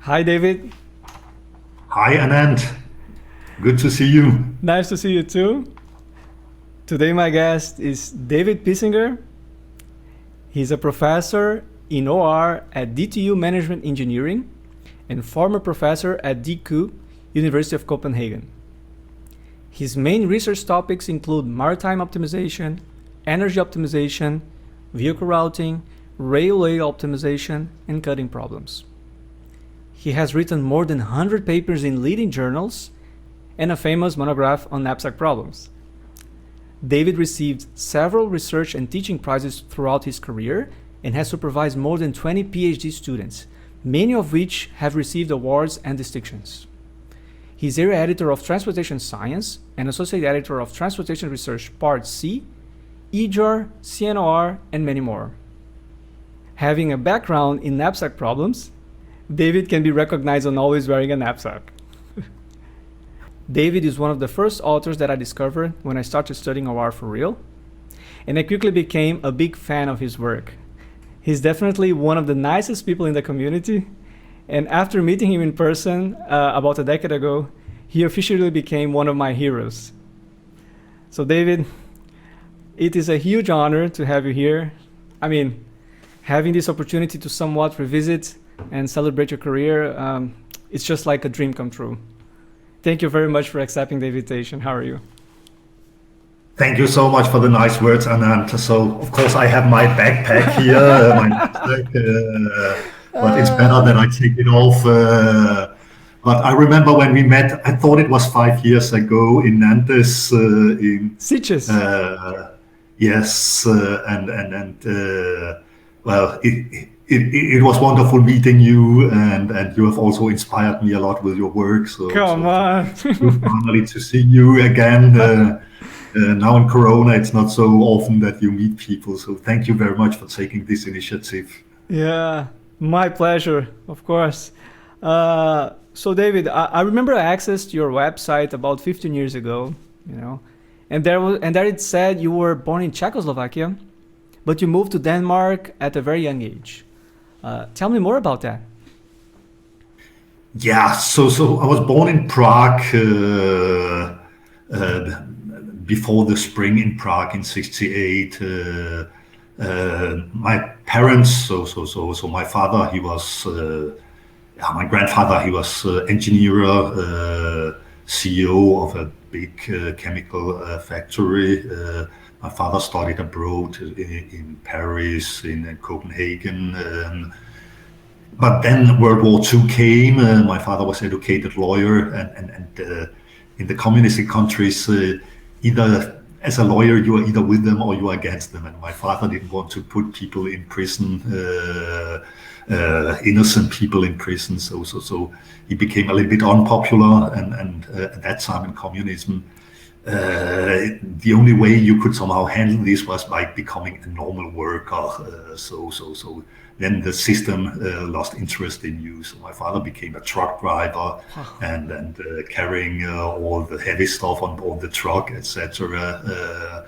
Hi, David. Hi, Anand. Good to see you. Nice to see you too. Today, my guest is David Pisinger. He's a professor in OR at DTU Management Engineering and former professor at DIKU, University of Copenhagen. His main research topics include maritime optimization, energy optimization, vehicle routing, railway optimization, and cutting problems. He has written more than 100 papers in leading journals and a famous monograph on knapsack problems. David received several research and teaching prizes throughout his career and has supervised more than 20 PhD students, many of which have received awards and distinctions. He's area editor of Transportation Science and associate editor of Transportation Research Part C, EJOR, CNOR, and many more. Having a background in knapsack problems, David can be recognized on always wearing a knapsack. David is one of the first authors that I discovered when I started studying OR for real, and I quickly became a big fan of his work. He's definitely one of the nicest people in the community, and after meeting him in person about a decade ago, he officially became one of my heroes. So David, it is a huge honor to have you here. I mean, having this opportunity to somewhat revisit and celebrate your career, it's just like a dream come true. Thank you very much for accepting the invitation. How are you? Thank you so much for the nice words, Anand. So, of course, I have my backpack here, my knapsack, but it's better that I take it off. But I remember when we met, I thought it was 5 years ago in Nantes. In Sitges. Yes, well, it was wonderful meeting you, and you have also inspired me a lot with your work. Come on. Finally to see you again. Now in Corona, it's not so often that you meet people. So thank you very much for taking this initiative. Yeah, my pleasure, of course. So David, I remember I accessed your website about 15 years ago, and there it said you were born in Czechoslovakia, but you moved to Denmark at a very young age. Tell me more about that. Yeah, so I was born in Prague before the spring in Prague in '68. My parents, so my father, he was, my grandfather, he was engineer, CEO of a big chemical factory. My father studied abroad in Paris, in Copenhagen. But then World War II came. My father was an educated lawyer, and in the communist countries, either as a lawyer you are either with them or you are against them. And my father didn't want to put people in prison, innocent people in prison. So he became a little bit unpopular. And at that time in communism, the only way you could somehow handle this was by becoming a normal worker. So then the system lost interest in you. So my father became a truck driver and carrying all the heavy stuff on board the truck, etc.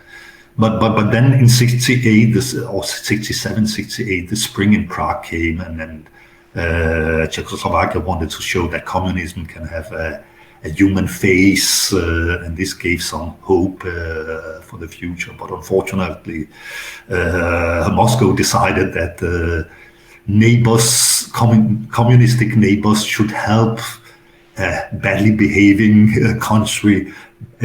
But then in '68 or '67, '68, the spring in Prague came, and then Czechoslovakia wanted to show that communism can have a human face, and this gave some hope for the future. But unfortunately, Moscow decided that communistic neighbors should help badly behaving country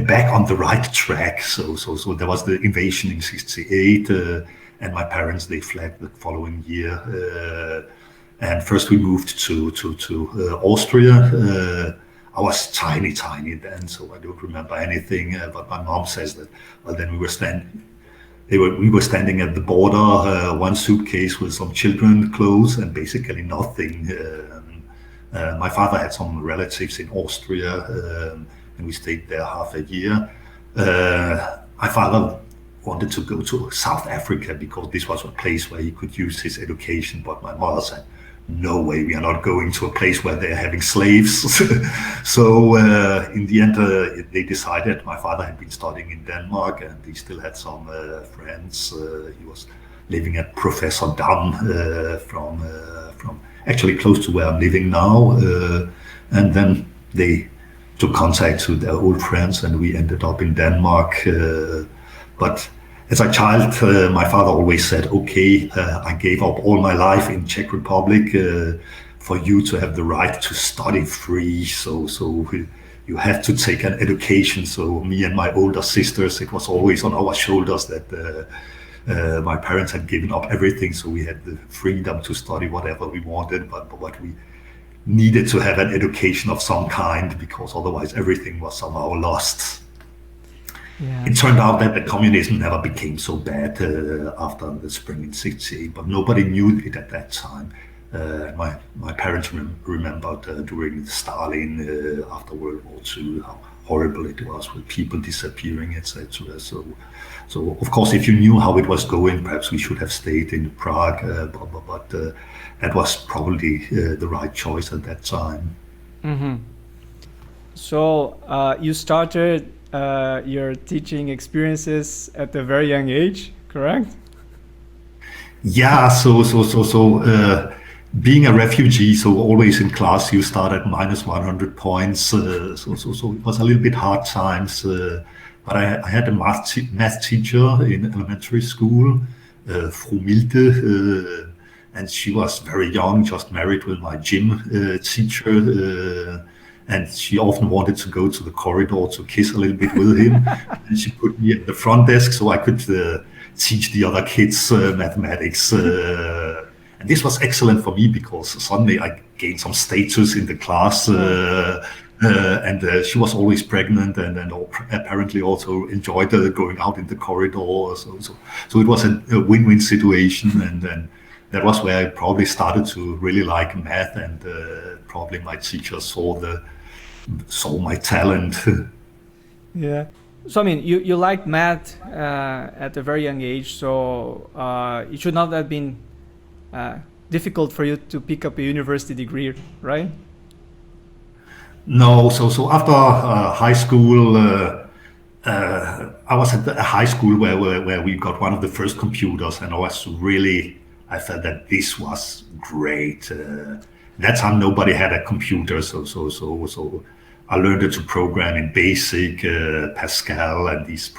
back on the right track. So there was the invasion in '68, and my parents, they fled the following year. And first we moved to Austria. I was tiny then, so I don't remember anything. But my mom says that, well, then we were standing at the border, one suitcase with some children's clothes and basically nothing. My father had some relatives in Austria, and we stayed there half a year. My father wanted to go to South Africa because this was a place where he could use his education, but my mother said, no way, we are not going to a place where they're having slaves. So in the end, they decided. My father had been studying in Denmark, and he still had some friends. He was living at Professor Dam from actually close to where I'm living now. And then they took contact to their old friends, and we ended up in Denmark. But as a child, my father always said, okay, I gave up all my life in Czech Republic for you to have the right to study free. So you have to take an education. So me and my older sisters, it was always on our shoulders that my parents had given up everything. So we had the freedom to study whatever we wanted, but we needed to have an education of some kind, because otherwise everything was somehow lost. Yeah. It turned out that the communism never became so bad after the spring in '68, but nobody knew it at that time. My parents remembered during Stalin, after World War II, how horrible it was with people disappearing, etc. So of course, if you knew how it was going, perhaps we should have stayed in Prague, but that was probably the right choice at that time. Mm-hmm. So you started your teaching experiences at a very young age, correct? Yeah, so being a refugee, so always in class you start at minus 100 points, so it was a little bit hard times, but I had a math teacher in elementary school, Fru Milde, and she was very young, just married with my gym teacher, and she often wanted to go to the corridor to kiss a little bit with him. And she put me at the front desk so I could teach the other kids mathematics. And this was excellent for me, because suddenly I gained some status in the class. And she was always pregnant, and apparently also enjoyed going out in the corridor. So it was a win-win situation, and that was where I probably started to really like math, and probably my teacher saw my talent. Yeah. So I mean, you liked math at a very young age, so it should not have been difficult for you to pick up a university degree, right? No, so after high school, I was at a high school where we got one of the first computers, and I felt that this was great. That time nobody had a computer, so I learned to program in BASIC, Pascal, and these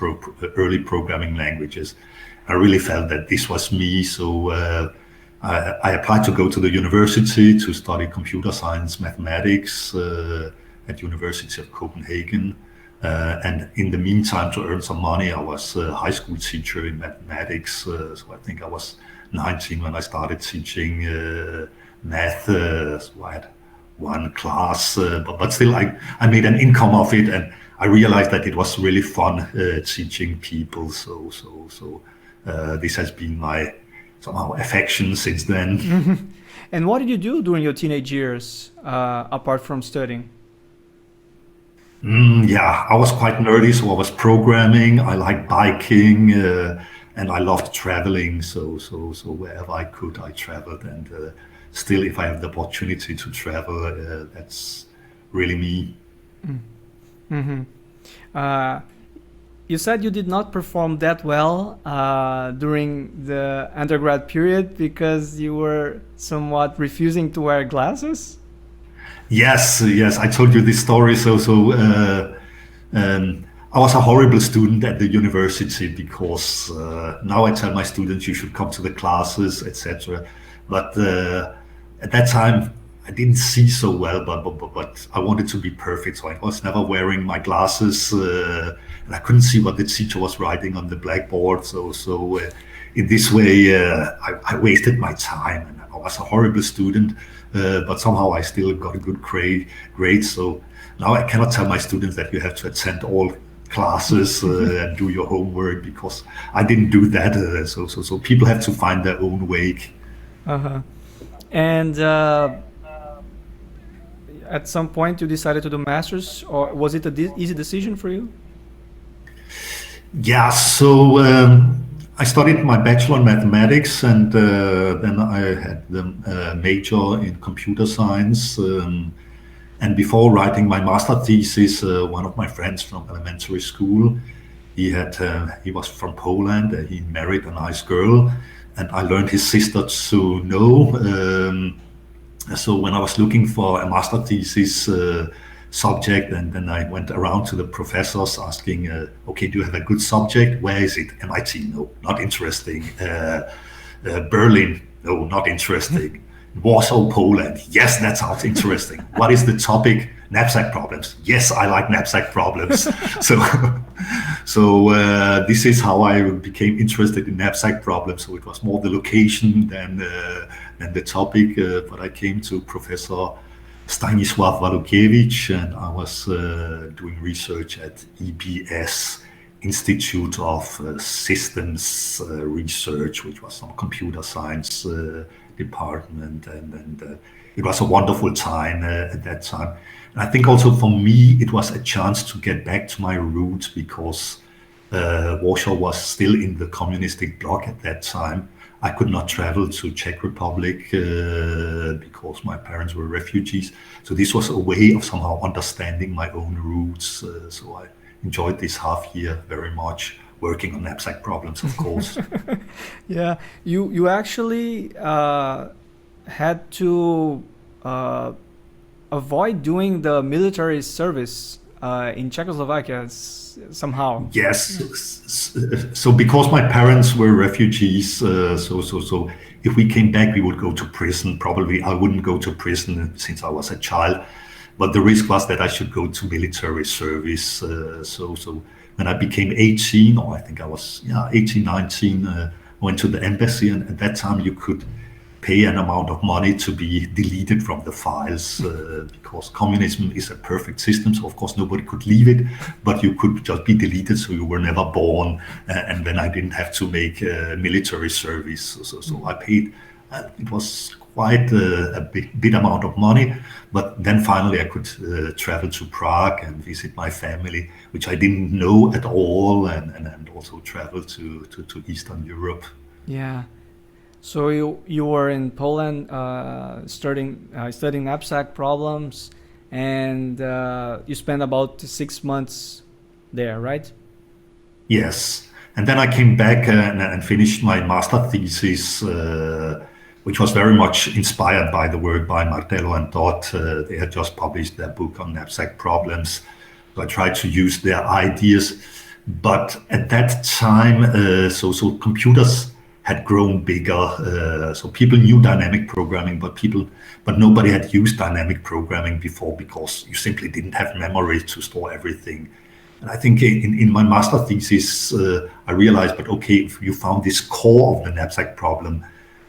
early programming languages. I really felt that this was me, so I applied to go to the university to study computer science mathematics at University of Copenhagen. And in the meantime, to earn some money, I was a high school teacher in mathematics. So I think I was 19 when I started teaching math. So I had one class, but still I made an income of it, and I realized that it was really fun teaching people. So this has been my somehow affection since then. Mm-hmm. And what did you do during your teenage years apart from studying? Yeah, I was quite nerdy, so I was programming. I liked biking, and I loved traveling. So wherever I could, I traveled. And still, if I have the opportunity to travel, that's really me. Mm-hmm. You said you did not perform that well during the undergrad period because you were somewhat refusing to wear glasses? Yes, I told you this story. I was a horrible student at the university, because now I tell my students you should come to the classes, etc. But at that time I didn't see so well, but I wanted to be perfect, so I was never wearing my glasses, and I couldn't see what the teacher was writing on the blackboard. So in this way, I wasted my time, and I was a horrible student. But somehow I still got a good grade. So now I cannot tell my students that you have to attend all classes and do your homework, because I didn't do that. So people have to find their own way. And at some point you decided to do masters, or was it an easy decision for you? Yeah, so I studied my bachelor in mathematics, and then I had the major in computer science. And before writing my master thesis, one of my friends from elementary school, he was from Poland. He married a nice girl, and I learned his sister to know. So when I was looking for a master thesis subject, and then I went around to the professors asking, okay, do you have a good subject? Where is it? MIT? No, not interesting. Berlin? No, not interesting. Warsaw, Poland? Yes, that sounds interesting. What is the topic? Knapsack problems. Yes, I like knapsack problems. So this is how I became interested in knapsack problems. So it was more the location than the topic. But I came to Professor Stanisław Walukiewicz, and I was doing research at EBS, Institute of Systems Research, which was some computer science department, and it was a wonderful time at that time. And I think also for me, it was a chance to get back to my roots, because Warsaw was still in the communistic bloc at that time. I could not travel to Czech Republic because my parents were refugees. So this was a way of somehow understanding my own roots. So I enjoyed this half year very much, working on knapsack problems, of course. Yeah, you actually had to avoid doing the military service in Czechoslovakia somehow. Yes. So because my parents were refugees, so if we came back, we would go to prison. Probably I wouldn't go to prison since I was a child, but the risk was that I should go to military service. So when I became 18, or I think I was 18, 19, I went to the embassy, and at that time you could pay an amount of money to be deleted from the files, because communism is a perfect system. So of course nobody could leave it, but you could just be deleted, so you were never born. And then I didn't have to make military service. So I paid. It was quite a big amount of money, but then finally I could travel to Prague and visit my family, which I didn't know at all, and also travel to Eastern Europe. Yeah. So you were in Poland studying knapsack problems, and you spent about 6 months there, right? Yes, and then I came back and finished my master thesis, which was very much inspired by the work by Martello and Dodd. They had just published their book on knapsack problems, so I tried to use their ideas. But at that time, so computers had grown bigger, so people knew dynamic programming, but nobody had used dynamic programming before, because you simply didn't have memory to store everything. And I think in my master thesis, I realized, but okay, if you found this core of the knapsack problem,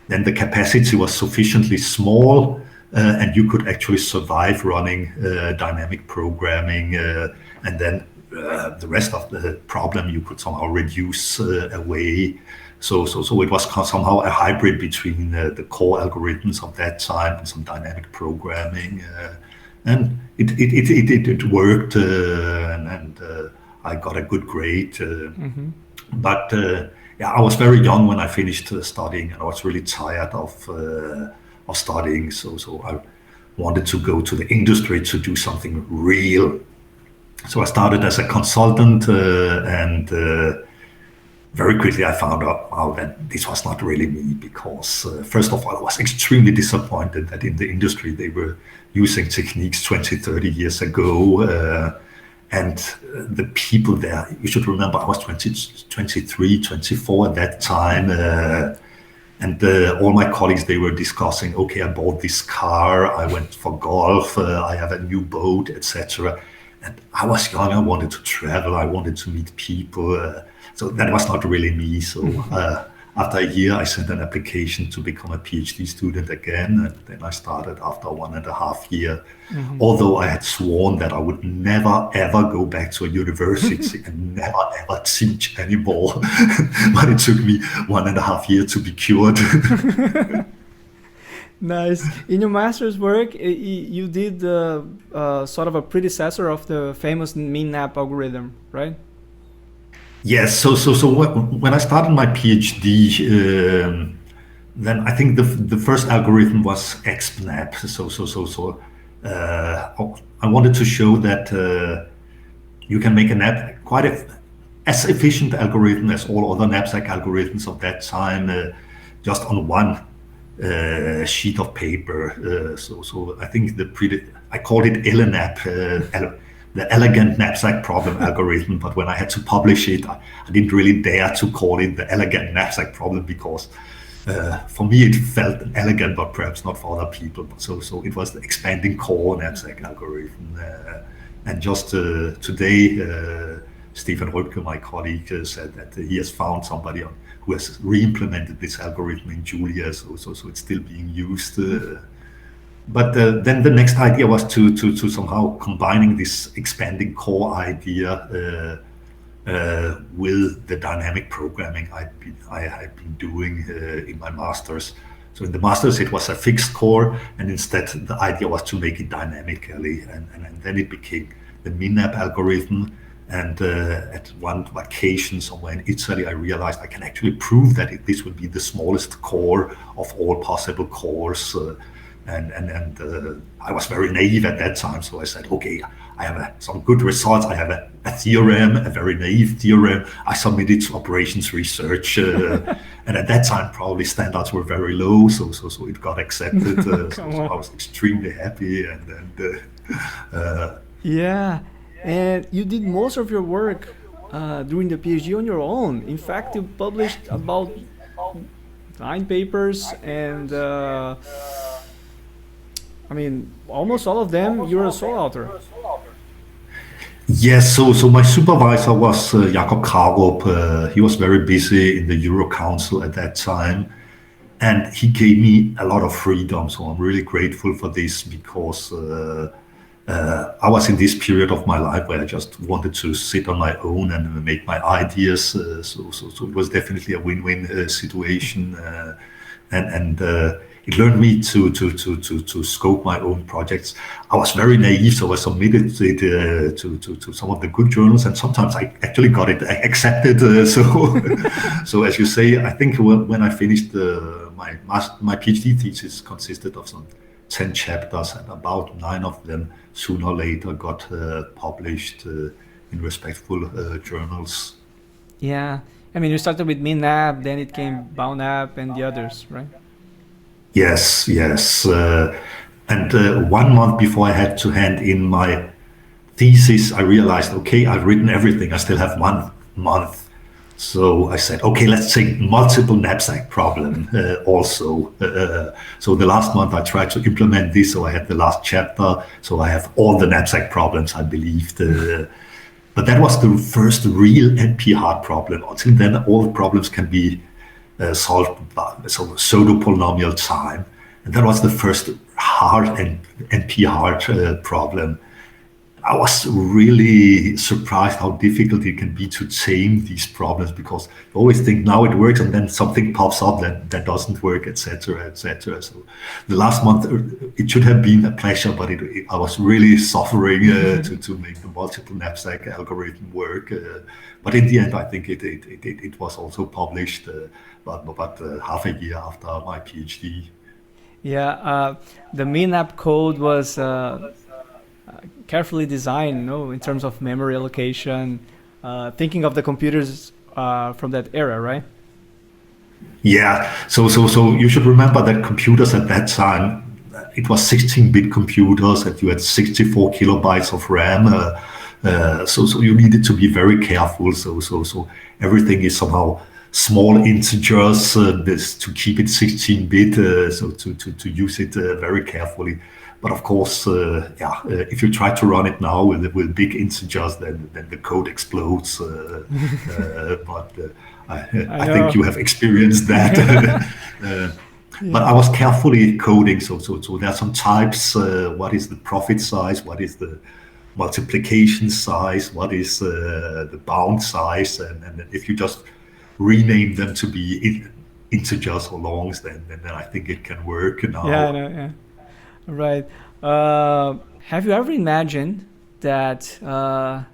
then the capacity was sufficiently small, and you could actually survive running dynamic programming, and then the rest of the problem you could somehow reduce away. So it was somehow a hybrid between the core algorithms of that time and some dynamic programming, and it worked, and I got a good grade. But I was very young when I finished studying, and I was really tired of studying. So I wanted to go to the industry to do something real. So I started as a consultant, and very quickly I found out that this was not really me, because first of all, I was extremely disappointed that in the industry they were using techniques 20, 30 years ago. And the people there, you should remember I was 23, 24 at that time. And all my colleagues, they were discussing, okay, I bought this car, I went for golf, I have a new boat, etc. And I was young, I wanted to travel, I wanted to meet people. So that was not really me. So after a year, I sent an application to become a PhD student again. And then I started after 1.5 years. Although I had sworn that I would never, ever go back to a university and never, ever teach anymore. But it took me 1.5 years to be cured. Nice. In your master's work, you did sort of a predecessor of the famous min-nap algorithm, right? Yes. So when I started my PhD, then I think the first algorithm was XNAP. So I wanted to show that you can make a nap as efficient algorithm as all other knapsack algorithms of that time, just on one sheet of paper. So I think I called it ELNAP, the Elegant Knapsack Problem algorithm. But when I had to publish it, I didn't really dare to call it the Elegant Knapsack Problem because for me it felt elegant, but perhaps not for other people. So it was the expanding core knapsack algorithm. And just today, Stefan Ropke, my colleague, said that he has found somebody who has re-implemented this algorithm in Julia, so it's still being used. But then the next idea was to somehow combining this expanding core idea with the dynamic programming I had been doing in my master's. So in the master's it was a fixed core, and instead the idea was to make it dynamically, and then it became the MinApp algorithm. And at one vacation somewhere in Italy, I realized I can actually prove that this would be the smallest core of all possible cores. And I was very naive at that time, so I said, okay, I have some good results. I have a theorem, a very naive theorem. I submitted to operations research, and at that time probably standards were very low, so it got accepted. So I was extremely happy, yeah. And you did most of your work during the PhD on your own. In fact, you published about 9 papers, and I mean, almost all of them you're a sole author. Yes, so my supervisor was Jakob Krarup. He was very busy in the Euro Council at that time, and he gave me a lot of freedom. So I'm really grateful for this, because I was in this period of my life where I just wanted to sit on my own and make my ideas. So it was definitely a win-win situation, and it learned me to scope my own projects. I was very naive, so I submitted it to some of the good journals, and sometimes I actually got it accepted. So as you say, I think when I finished my PhD thesis consisted of some 10 chapters, and about 9 of them sooner or later got published in respectful journals. Yeah, I mean, you started with MinApp, then it came BoundApp and the others, right? Yes. And 1 month before I had to hand in my thesis, I realized, okay, I've written everything. I still have 1 month. So I said, okay, let's take multiple knapsack problem also. So the last month I tried to implement this. So I had the last chapter. So I have all the knapsack problems, I believed. But that was the first real NP hard problem. Until then, all the problems can be solved by pseudo-polynomial time. And that was the first hard NP hard problem. I was really surprised how difficult it can be to tame these problems, because you always think now it works, and then something pops up that doesn't work, etc., etc. So the last month, it should have been a pleasure, but I was really suffering to make the multiple knapsack algorithm work. But in the end, I think it was also published, but half a year after my PhD. Yeah, the MinApp code was carefully designed, in terms of memory allocation, thinking of the computers from that era, right? Yeah. So you should remember that computers at that time, it was 16-bit computers, and you had 64 kilobytes of RAM. So you needed to be very careful. So everything is somehow small integers to keep it 16-bit. So to use it very carefully. But of course, if you try to run it now with big integers, then the code explodes. But I think you have experienced that. But I was carefully coding. So there are some types. What is the profit size? What is the multiplication size? What is the bound size? And if you just rename them to be integers or longs, then I think it can work now. Yeah, I know, yeah. Right. Have you ever imagined that the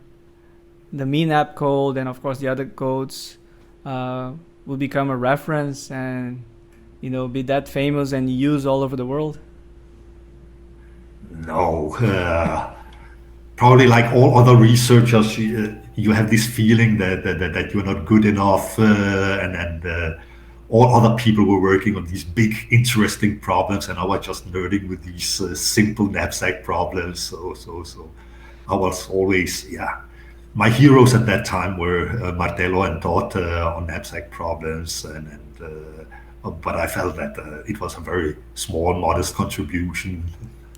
MinApp code and of course the other codes will become a reference and be that famous and used all over the world? No. Probably like all other researchers, you have this feeling that you're not good enough, and all other people were working on these big, interesting problems, and I was just nerding with these simple knapsack problems. So I was always, my heroes at that time were Martello and Dodd on knapsack problems, but I felt that it was a very small, modest contribution.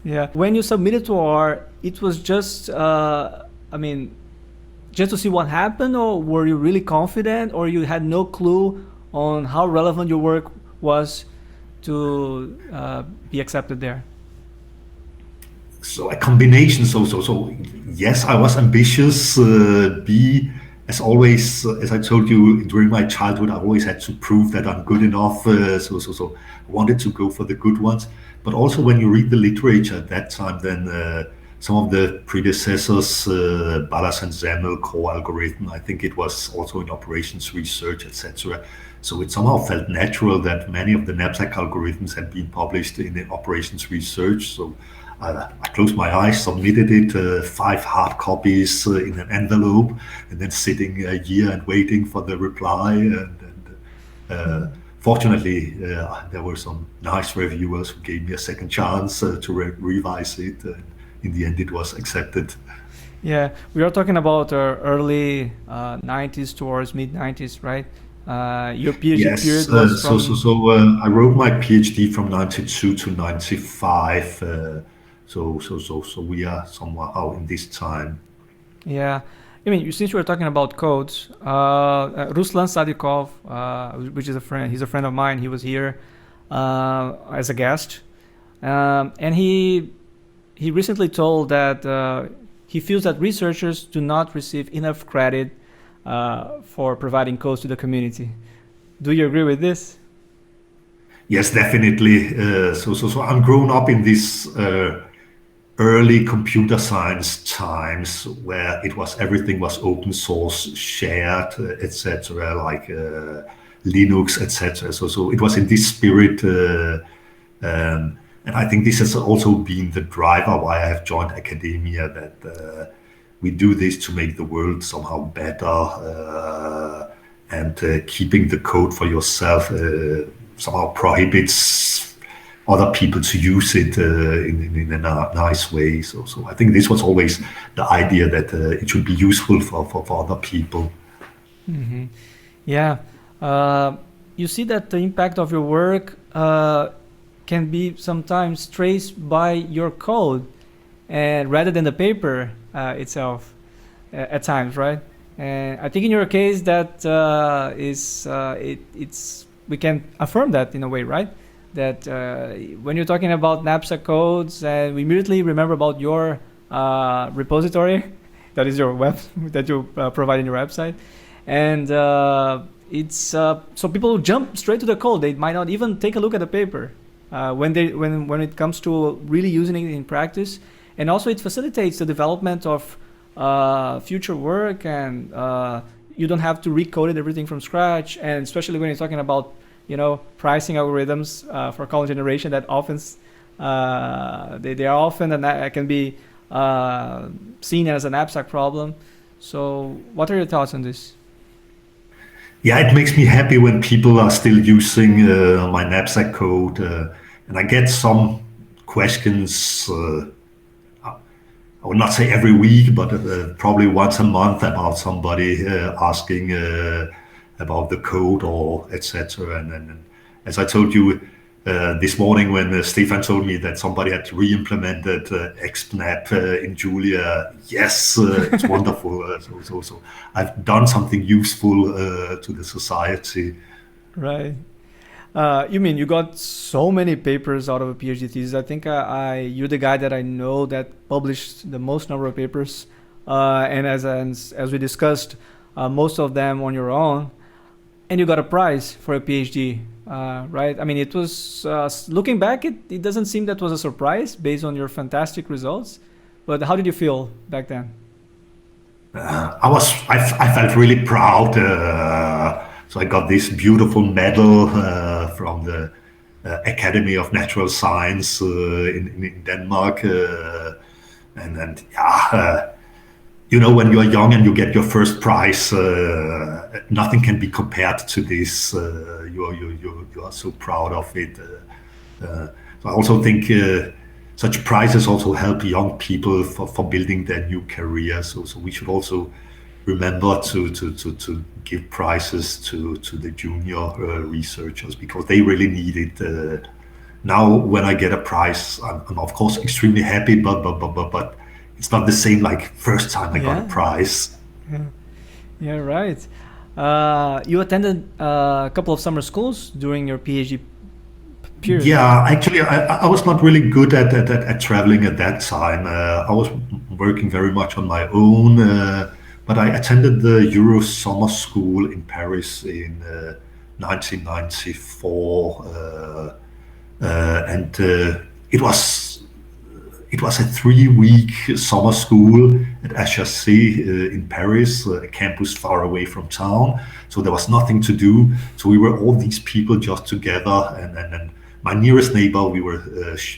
Yeah. When you submitted to R, it was just, just to see what happened, or were you really confident, or you had no clue on how relevant your work was to be accepted there? So a combination. So yes, I was ambitious. As always, as I told you, during my childhood, I always had to prove that I'm good enough. So I wanted to go for the good ones. But also, when you read the literature at that time, then some of the predecessors, Ballas and Zammel core algorithm, I think it was also in operations research, etc. So it somehow felt natural that many of the knapsack algorithms had been published in the operations research. So I closed my eyes, submitted it, 5 hard copies in an envelope, and then sitting a year and waiting for the reply. And fortunately, there were some nice reviewers who gave me a second chance to revise it. In the end, it was accepted. Yeah, we are talking about early 90s towards mid 90s, right? Your PhD period was from... I wrote my PhD from 92 to 95. So we are somehow in this time. Yeah, I mean, since you were talking about codes, Ruslan Sadikov, which is a friend, he's a friend of mine. He was here as a guest, and he recently told that he feels that researchers do not receive enough credit for providing codes to the community. Do you agree with this? Yes, definitely. So I'm grown up in this early computer science times where everything was open source, shared, etc., like Linux, etc. So it was in this spirit, and I think this has also been the driver why I have joined academia, that we do this to make the world somehow better, and keeping the code for yourself somehow prohibits other people to use it in a nice way. So I think this was always the idea that it should be useful for other people. Mm-hmm. Yeah. You see that the impact of your work can be sometimes traced by your code, and rather than the paper itself at times, right? And I think in your case that we can affirm that in a way, right? That when you're talking about knapsack codes, we immediately remember about your repository, that is your web that you provide in your website, and it's so people jump straight to the code. They might not even take a look at the paper when it comes to really using it in practice, and also it facilitates the development of future work, and you don't have to recode everything from scratch, and especially when you're talking about pricing algorithms for column generation that often they are often and can be seen as a knapsack problem. So what are your thoughts on this? Yeah, it makes me happy when people are still using my knapsack code, and I get some questions, I would not say every week, but probably once a month, about somebody asking about the code or etc. And as I told you this morning, when Stefan told me that somebody had re-implemented XNAP in Julia, yes, it's wonderful. So I've done something useful to the society. Right. You mean you got so many papers out of a PhD thesis? I think you're the guy that I know that published the most number of papers, and as we discussed, most of them on your own. And you got a prize for a PhD, right? I mean, it was, looking back, it doesn't seem that was a surprise based on your fantastic results. But how did you feel back then? I felt really proud. So I got this beautiful medal from the Academy of Natural Science in Denmark. when you're young and you get your first prize, nothing can be compared to this. You are so proud of it. So I also think such prizes also help young people for building their new career. So we should also remember to give prizes to the junior researchers, because they really need it. Now, when I get a prize, I'm of course extremely happy, but it's not the same like first time I got a prize. Yeah, right. You attended a couple of summer schools during your PhD period. Yeah, actually, I was not really good at traveling at that time. I was working very much on my own, but I attended the Euro Summer School in Paris in 1994, and it was a 3-week summer school at HEC in Paris, a campus far away from town. So there was nothing to do. So we were all these people just together, and my nearest neighbor, we were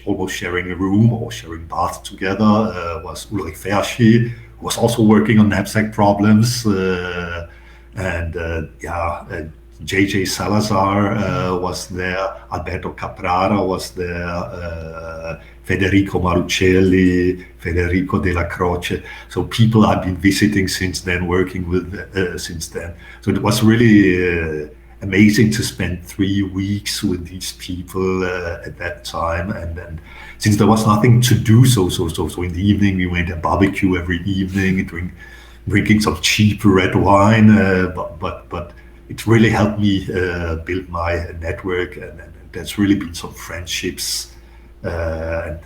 almost sharing a room or sharing bath together, was Ulrich Verschi, who was also working on Knapsack Problems, and JJ Salazar was there, Alberto Caprara was there, Federico Marucelli, Federico Della Croce. So people I've been visiting since then, working with since then. So it was really amazing to spend 3 weeks with these people at that time. And since there was nothing to do, so in the evening we went to barbecue every evening, drinking some cheap red wine, but it really helped me build my network, and there's really been some friendships. And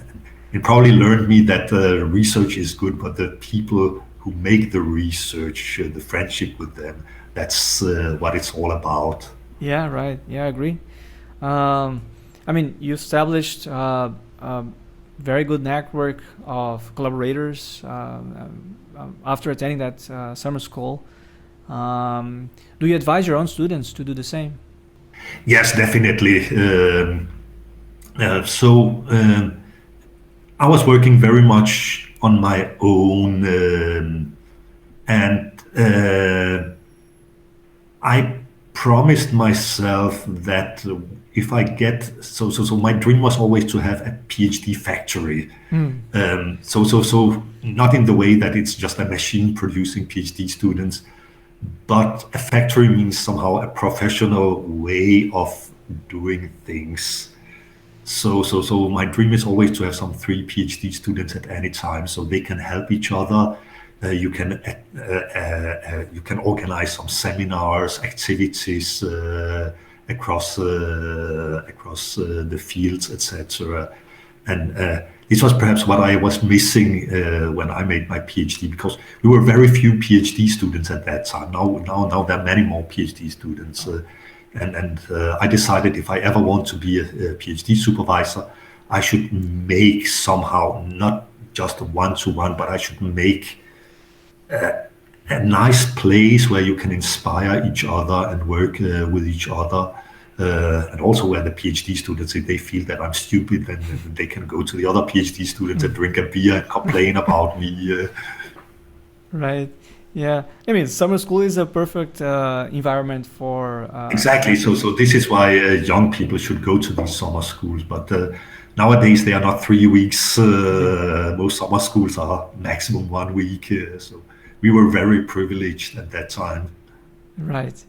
it probably learned me that research is good, but the people who make the research, the friendship with them, that's what it's all about. Yeah, right. Yeah, I agree. I mean, you established a very good network of collaborators after attending that summer school. Do you advise your own students to do the same? Yes, definitely. I was working very much on my own, and I promised myself that if I get so my dream was always to have a PhD factory. So not in the way that it's just a machine producing PhD students, but a factory means somehow a professional way of doing things. So my dream is always to have some 3 PhD students at any time, so they can help each other. You can organize some seminars, activities across the fields, etc. And this was perhaps what I was missing when I made my PhD, because we were very few PhD students at that time. Now there are many more PhD students. And I decided if I ever want to be a PhD supervisor, I should make somehow, not just a one-to-one, but I should make a nice place where you can inspire each other and work with each other. And also where the PhD students, if they feel that I'm stupid, then they can go to the other PhD students and drink a beer and complain about me. Right. Yeah. I mean, summer school is a perfect environment for... Exactly. So this is why young people should go to these summer schools. But nowadays they are not 3 weeks. Most summer schools are maximum 1 week. So we were very privileged at that time. Right.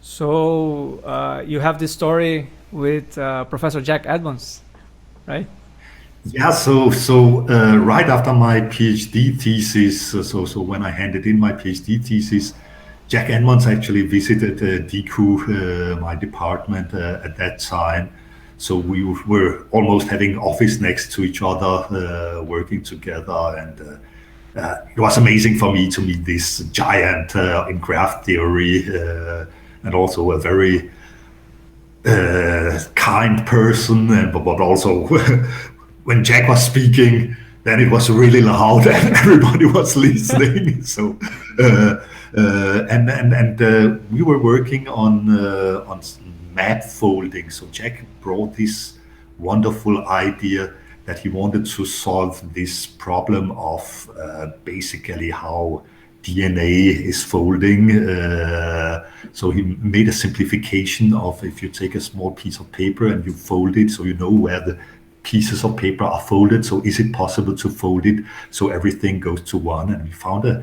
So you have this story with Professor Jack Edmonds, right? Yeah, so right after my PhD thesis, so when I handed in my PhD thesis, Jack Edmonds actually visited DIKU, my department at that time. So we were almost having office next to each other, working together, and it was amazing for me to meet this giant in graph theory, and also a very kind person, but also when Jack was speaking, then it was really loud and everybody was listening. So we were working on map folding. So Jack brought this wonderful idea that he wanted to solve this problem of basically how DNA is folding. So he made a simplification of, if you take a small piece of paper and you fold it, so you know where the pieces of paper are folded. So is it possible to fold it so everything goes to one? And we found a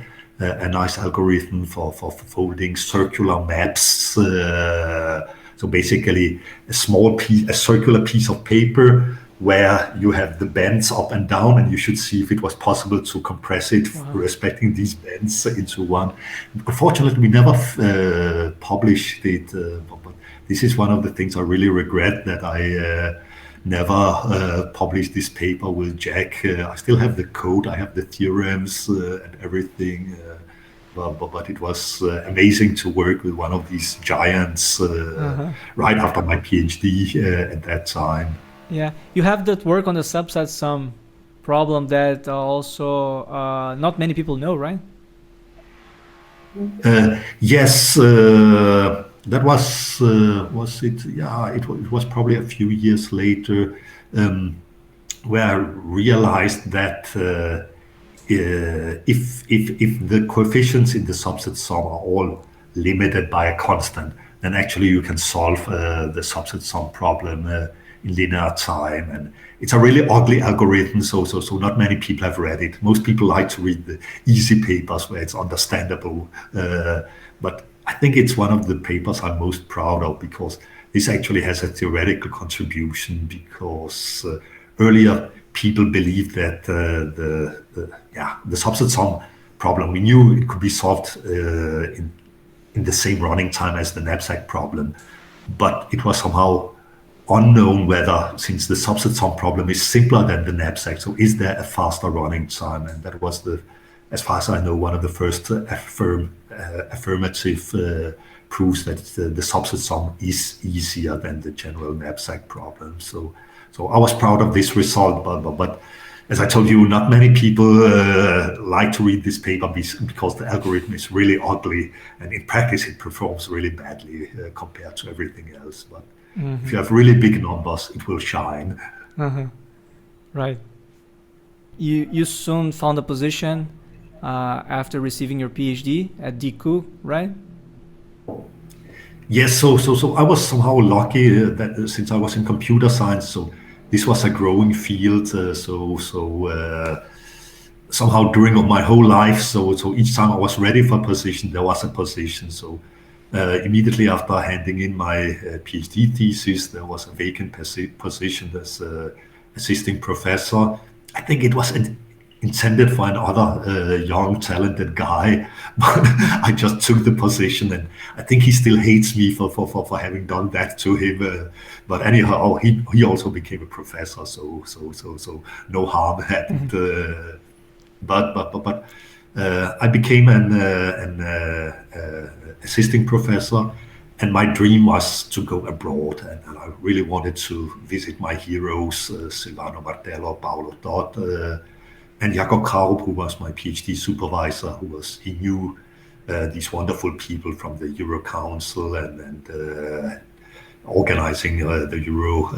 nice algorithm for folding circular maps. So basically a circular piece of paper where you have the bends up and down, and you should see if it was possible to compress it, respecting these bends into one. Unfortunately, we never published it, but this is one of the things I really regret, that I never published this paper with Jack. I still have the code, I have the theorems and everything, but it was amazing to work with one of these giants right after my PhD at that time. Yeah, you have that work on the subset sum problem that also not many people know, right? Yes, that was it? Yeah, it was probably a few years later where I realized that if the coefficients in the subset sum are all limited by a constant, then actually you can solve the subset sum problem in linear time. And it's a really ugly algorithm, so not many people have read it. Most people like to read the easy papers where it's understandable, but I think it's one of the papers I'm most proud of, because this actually has a theoretical contribution, because earlier people believed that the subset sum problem, we knew it could be solved in the same running time as the knapsack problem, but it was somehow unknown whether, since the subset sum problem is simpler than the knapsack, so is there a faster running time? And that was, as far as I know, one of the first affirmative proofs that the subset sum is easier than the general knapsack problem. So I was proud of this result, but as I told you, not many people like to read this paper because the algorithm is really ugly, and in practice it performs really badly compared to everything else. But if you have really big numbers, it will shine. Right. You soon found a position after receiving your PhD at DIKU, right? Yes. So I was somehow lucky that since I was in computer science, so this was a growing field. Somehow during my whole life, so each time I was ready for a position, there was a position. So immediately after handing in my PhD thesis, there was a vacant position as assisting professor. I think it was intended for another young, talented guy, but I just took the position, and I think he still hates me for having done that to him. But anyhow, he also became a professor, so no harm happened. But I became an assisting professor, and my dream was to go abroad, and I really wanted to visit my heroes, Silvano Martello, Paolo Todd, and Jakob Kraup, who was my PhD supervisor, he knew these wonderful people from the Euro Council and organizing the Euro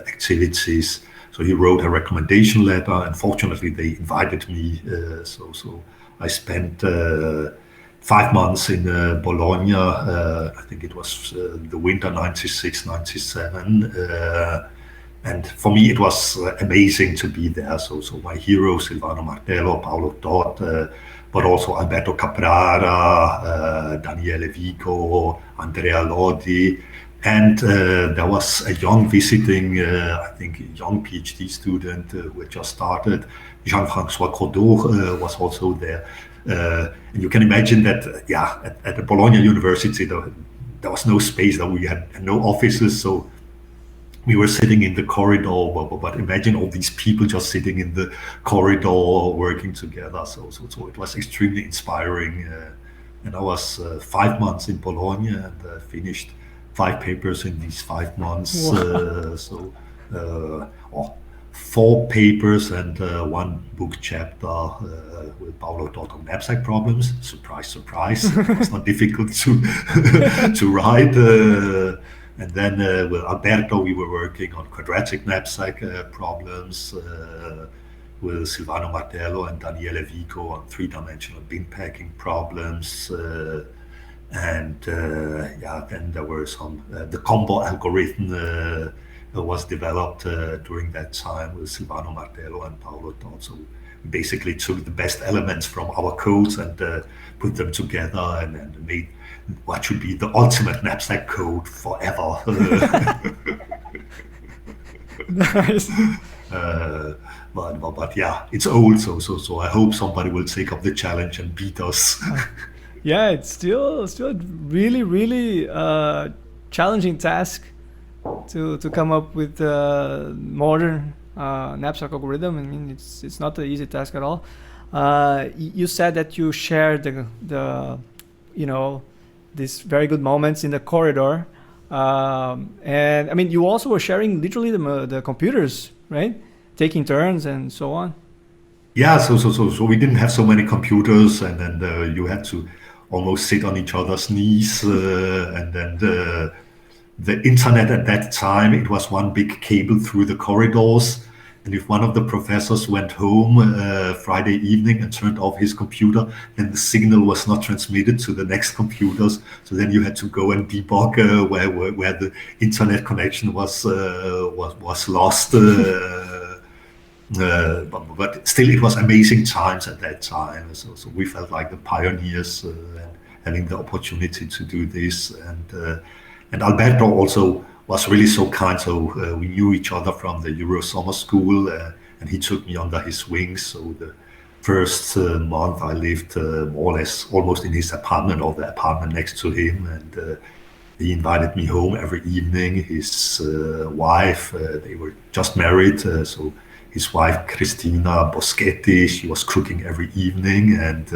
activities. So he wrote a recommendation letter, and fortunately they invited me. So I spent 5 months in Bologna. I think it was the winter 96, 97. And for me, it was amazing to be there. So my heroes, Silvano Martello, Paolo Todd, but also Alberto Caprara, Daniele Vico, Andrea Lodi. And there was a young visiting, I think, young PhD student who had just started. Jean-François Crodeau was also there. And you can imagine that, at the Bologna University, there was no space, that we had no offices. So we were sitting in the corridor, but imagine all these people just sitting in the corridor working together. So it was extremely inspiring. And I was 5 months in Bologna, and finished 5 papers in these 5 months. Wow. 4 papers and 1 book chapter with Paolo Todd on Knapsack Problems. Surprise, surprise. It was not difficult to write. And then with Alberto, we were working on quadratic knapsack problems, with Silvano Martello and Daniele Vico on three-dimensional bin packing problems. Then there were some, the combo algorithm was developed during that time with Silvano Martello and Paolo Todd. So we basically took the best elements from our codes and put them together and made what should be the ultimate knapsack code forever. Nice. But yeah, it's old, so I hope somebody will take up the challenge and beat us. Yeah, it's still really, really challenging task to come up with modern knapsack algorithm. I mean, it's not an easy task at all. You said that you shared the these very good moments in the corridor, and I mean, you also were sharing literally the computers, right? Taking turns and so on. Yeah, so we didn't have so many computers, and then you had to almost sit on each other's knees, and then the internet at that time, it was one big cable through the corridors. And if one of the professors went home Friday evening and turned off his computer, then the signal was not transmitted to the next computers. So then you had to go and debug where the internet connection was lost. But still, it was amazing times at that time. So we felt like the pioneers, having the opportunity to do this. And Alberto also was really so kind. So we knew each other from the Euro summer school, and he took me under his wings. So the first month I lived more or less almost in his apartment or the apartment next to him. And he invited me home every evening. His wife, they were just married. So his wife, Cristina Boschetti, she was cooking every evening, and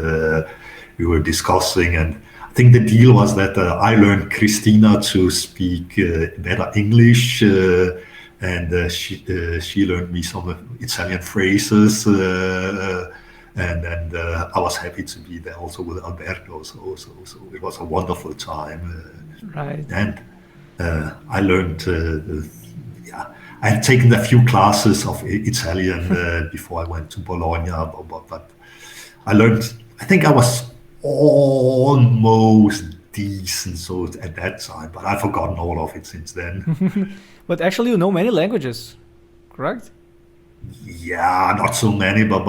we were discussing. And I think the deal was that I learned Cristina to speak better English, and she learned me some Italian phrases, and I was happy to be there also with Alberto. So it was a wonderful time. Right. And I learned. I had taken a few classes of Italian before I went to Bologna, but I learned. I think I was almost decent so at that time, but I've forgotten all of it since then. But actually, you know many languages, correct? Yeah, not so many, but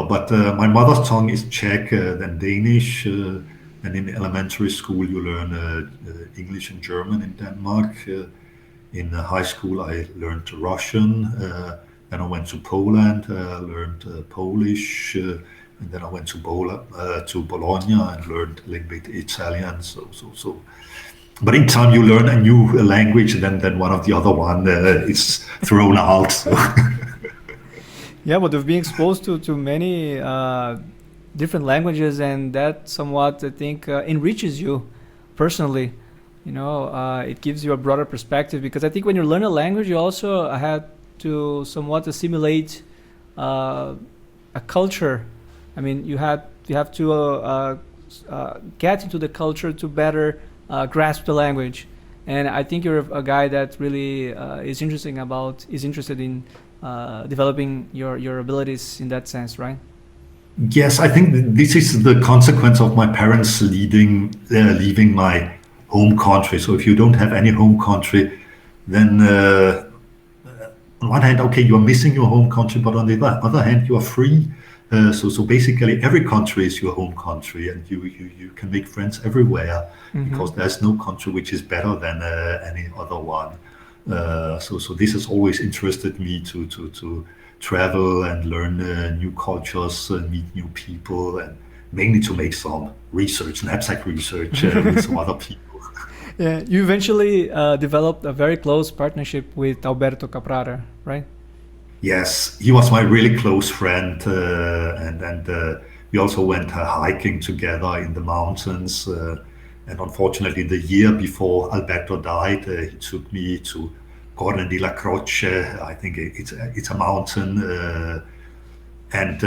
my mother's tongue is Czech, then Danish, and in elementary school you learn English and German in Denmark. In high school I learned Russian, then I went to Poland, learned Polish, and then I went to Bologna and learned a little bit Italian. So. But in time you learn a new language, then one of the other one is thrown out. So. Yeah, but we've been exposed to many different languages, and that somewhat, I think, enriches you personally. It gives you a broader perspective, because I think when you learn a language, you also have to somewhat assimilate a culture. I mean, you have to get into the culture to better grasp the language. And I think you're a guy that really is interested in developing your abilities in that sense, right? Yes, I think this is the consequence of my parents leaving my home country. So if you don't have any home country, then on one hand, okay, you are missing your home country, but on the other hand, you are free. So basically, every country is your home country, and you can make friends everywhere, because there's no country which is better than any other one. So this has always interested me to travel and learn new cultures, meet new people, and mainly to make some research, knapsack research with some other people. Yeah, you eventually developed a very close partnership with Alberto Caprara, right? Yes, he was my really close friend, and we also went hiking together in the mountains. And unfortunately, the year before Alberto died, he took me to Corne di la Croce. I think it's a mountain, and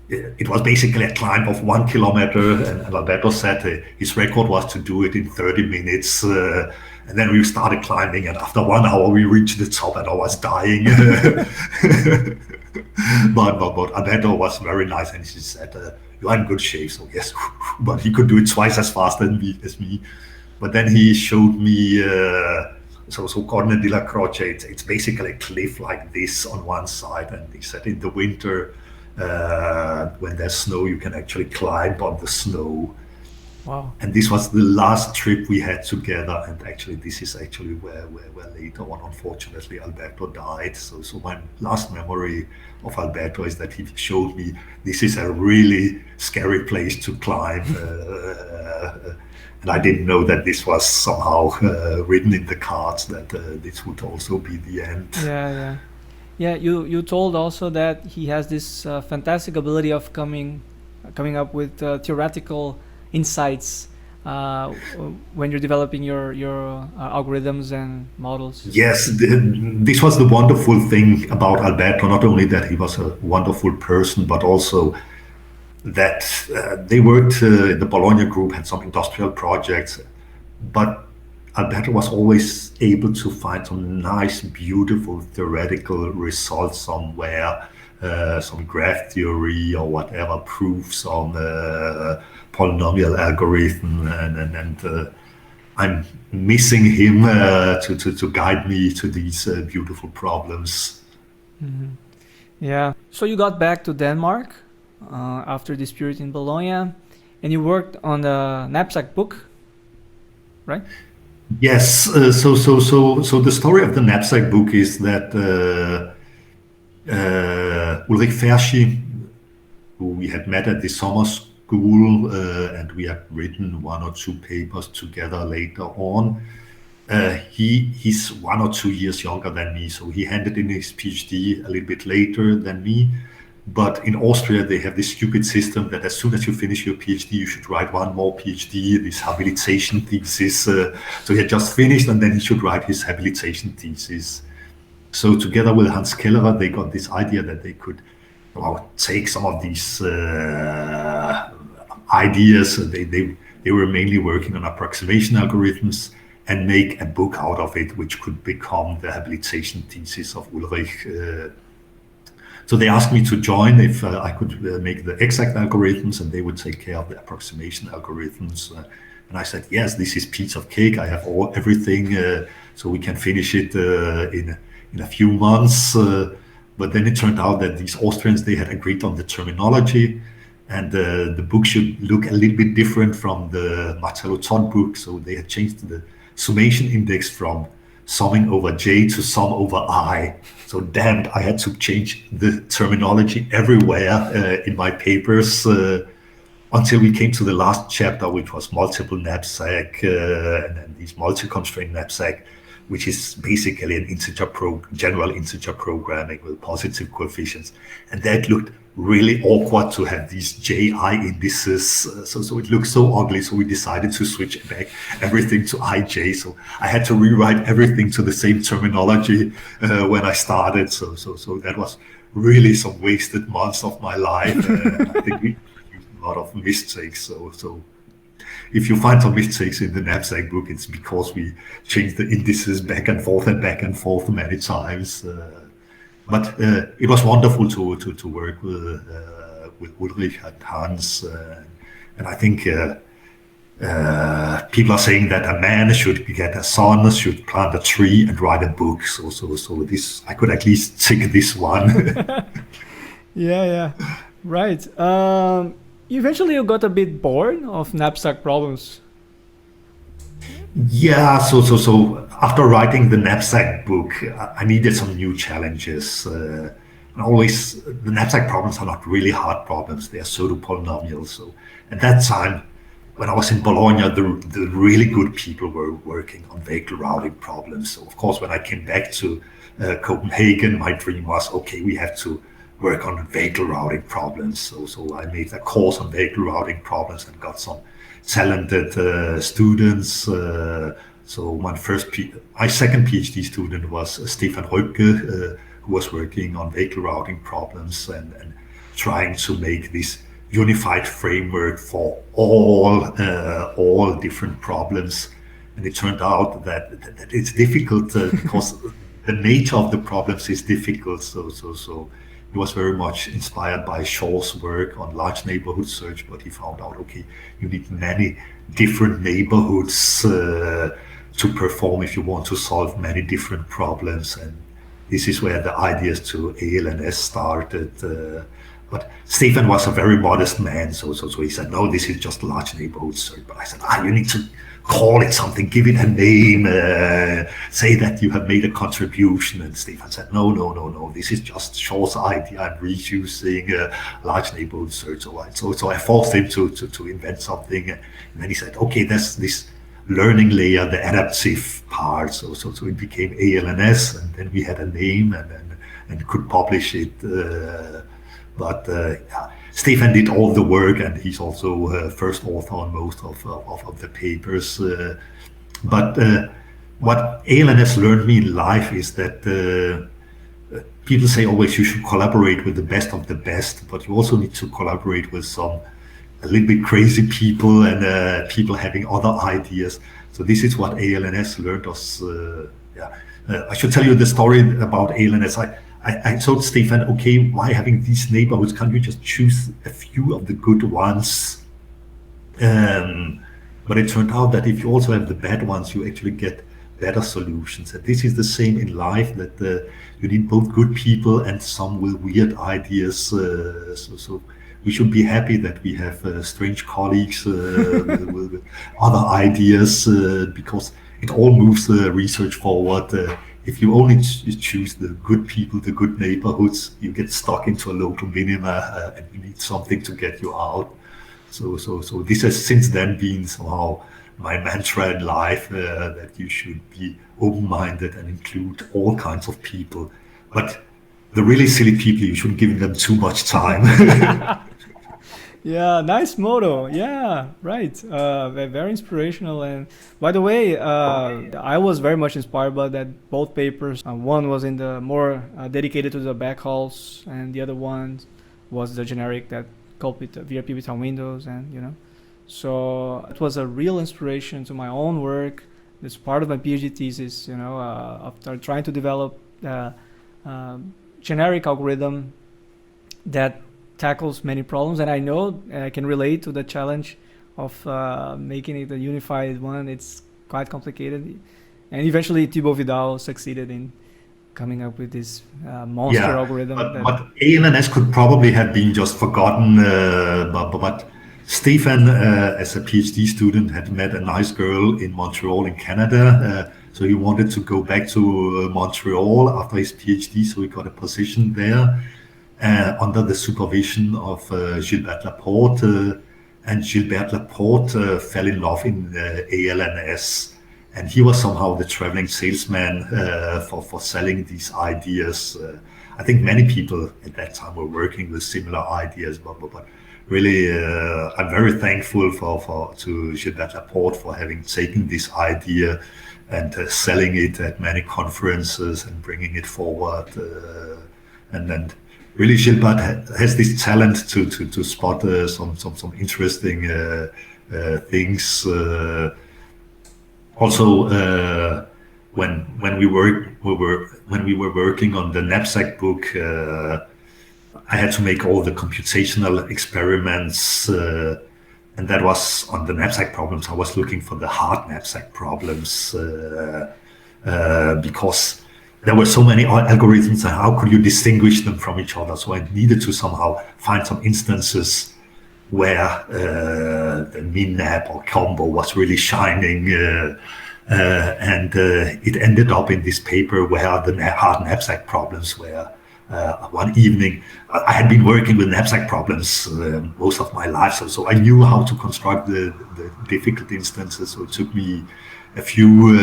it was basically a climb of 1 kilometer. And Alberto said his record was to do it in 30 minutes. And then we started climbing, and after 1 hour we reached the top, and I was dying. but Alberto was very nice, and he said, "You're in good shape." So yes, but he could do it twice as fast as me. But then he showed me. So Corne de la Croce, it's basically a cliff like this on one side, and he said in the winter, when there's snow, you can actually climb on the snow. Wow. And this was the last trip we had together, and actually this is actually where later on, unfortunately, Alberto died. So my last memory of Alberto is that he showed me this is a really scary place to climb. And I didn't know that this was somehow written in the cards, that this would also be the end. Yeah. You told also that he has this fantastic ability of coming up with theoretical insights when you're developing your algorithms and models. Yes, this was the wonderful thing about Alberto. Not only that he was a wonderful person, but also that they worked, the Bologna group had some industrial projects, but Alberto was always able to find some nice, beautiful theoretical results somewhere, some graph theory or whatever, proofs on polynomial algorithm, and I'm missing him to guide me to these beautiful problems. Mm-hmm. Yeah. So you got back to Denmark after this period in Bologna, and you worked on the Knapsack book, right? Yes. So the story of the Knapsack book is that Ulrich Ferschi, who we had met at the summer school, and we had written 1 or 2 papers together later on. He's 1 or 2 years younger than me, so he handed in his PhD a little bit later than me. But in Austria, they have this stupid system that as soon as you finish your PhD, you should write 1 more PhD, this habilitation thesis. So he had just finished, and then he should write his habilitation thesis. So together with Hans Kellerer, they got this idea that they could take some of these ideas. They were mainly working on approximation algorithms and make a book out of it, which could become the habilitation thesis of Ulrich. So they asked me to join if I could make the exact algorithms, and they would take care of the approximation algorithms. And I said, yes, this is piece of cake. I have everything, so we can finish it in a few months. But then it turned out that these Austrians, they had agreed on the terminology, and the book should look a little bit different from the Martello Todd book. So they had changed the summation index from summing over J to sum over I. So damned, I had to change the terminology everywhere in my papers until we came to the last chapter, which was multiple knapsack and then these multi-constraint knapsack, which is basically an general integer programming with positive coefficients. And that looked really awkward to have these JI indices. So it looked so ugly. So we decided to switch back everything to IJ. So I had to rewrite everything to the same terminology when I started. So that was really some wasted months of my life. I think we used a lot of mistakes. So if you find some mistakes in the Knapsack book, it's because we changed the indices back and forth many times. But it was wonderful to work with Ulrich and Hans, and I think people are saying that a man should get a son, should plant a tree and write a book. So this, I could at least tick this one. Yeah, right. Eventually, you got a bit bored of Knapsack Problems. Yeah, so after writing the Knapsack book, I needed some new challenges. And always, the Knapsack problems are not really hard problems; they are pseudo-polynomials. So at that time, when I was in Bologna, the really good people were working on vehicle routing problems. So of course, when I came back to Copenhagen, my dream was, okay, we have to work on vehicle routing problems. So I made a course on vehicle routing problems and got some talented students. So my second PhD student was Stefan Ropke, who was working on vehicle routing problems and trying to make this unified framework for all different problems. And it turned out that it's difficult because the nature of the problems is difficult. So he was very much inspired by Shaw's work on large neighborhood search, but he found out, okay, you need many different neighborhoods to perform if you want to solve many different problems. And this is where the ideas to ALNS started. But Stefan was a very modest man, so he said, no, this is just large neighborhood search. But I said, you need to call it something, give it a name, say that you have made a contribution. And Stefan said, no, this is just Shaw's idea. I'm reusing large neighborhood search. So I forced him to invent something. And then he said, okay, that's this learning layer, the adaptive part. So it became ALNS, and then we had a name and could publish it. But Stefan did all the work, and he's also first author on most of the papers. But what ALNS learned me in life is that people say always you should collaborate with the best of the best, but you also need to collaborate with some a little bit crazy people and people having other ideas. So this is what ALNS learned us. I should tell you the story about ALNS. I told Stefan, okay, why having these neighborhoods? Can't you just choose a few of the good ones? But it turned out that if you also have the bad ones, you actually get better solutions. And this is the same in life, that you need both good people and some with weird ideas. So we should be happy that we have strange colleagues with other ideas, because it all moves the research forward. If you only choose the good people, the good neighborhoods, you get stuck into a local minima, and you need something to get you out. So this has since then been somehow my mantra in life, that you should be open-minded and include all kinds of people. But the really silly people, you shouldn't give them too much time. Yeah, nice motto. Yeah, right. Very inspirational. And by the way, I was very much inspired by that both papers. One was in the more dedicated to the backhauls, and the other one was the generic that coped with VRP without windows, and So it was a real inspiration to my own work. It's part of my PhD thesis. After trying to develop generic algorithm that tackles many problems, and I know I can relate to the challenge of making it a unified one. It's quite complicated, and eventually Thibaut Vidal succeeded in coming up with this monster algorithm. But ALNS could probably have been just forgotten, but Stefan, as a PhD student, had met a nice girl in Montreal in Canada, so he wanted to go back to Montreal after his PhD, so he got a position there. Under the supervision of Gilbert Laporte, and Gilbert Laporte fell in love in ALNS, and he was somehow the traveling salesman for selling these ideas. I think many people at that time were working with similar ideas, but really I'm very thankful to Gilbert Laporte for having taken this idea and selling it at many conferences and bringing it forward, and then really, Gilbert has this talent to spot some interesting things. Also, when we were working on the Knapsack book, I had to make all the computational experiments, and that was on the Knapsack problems. I was looking for the hard Knapsack problems because there were so many algorithms, and how could you distinguish them from each other? So I needed to somehow find some instances where the min-nap or combo was really shining, and it ended up in this paper where the hard knapsack problems were. One evening, I had been working with knapsack problems most of my life, so I knew how to construct the difficult instances. So it took me a few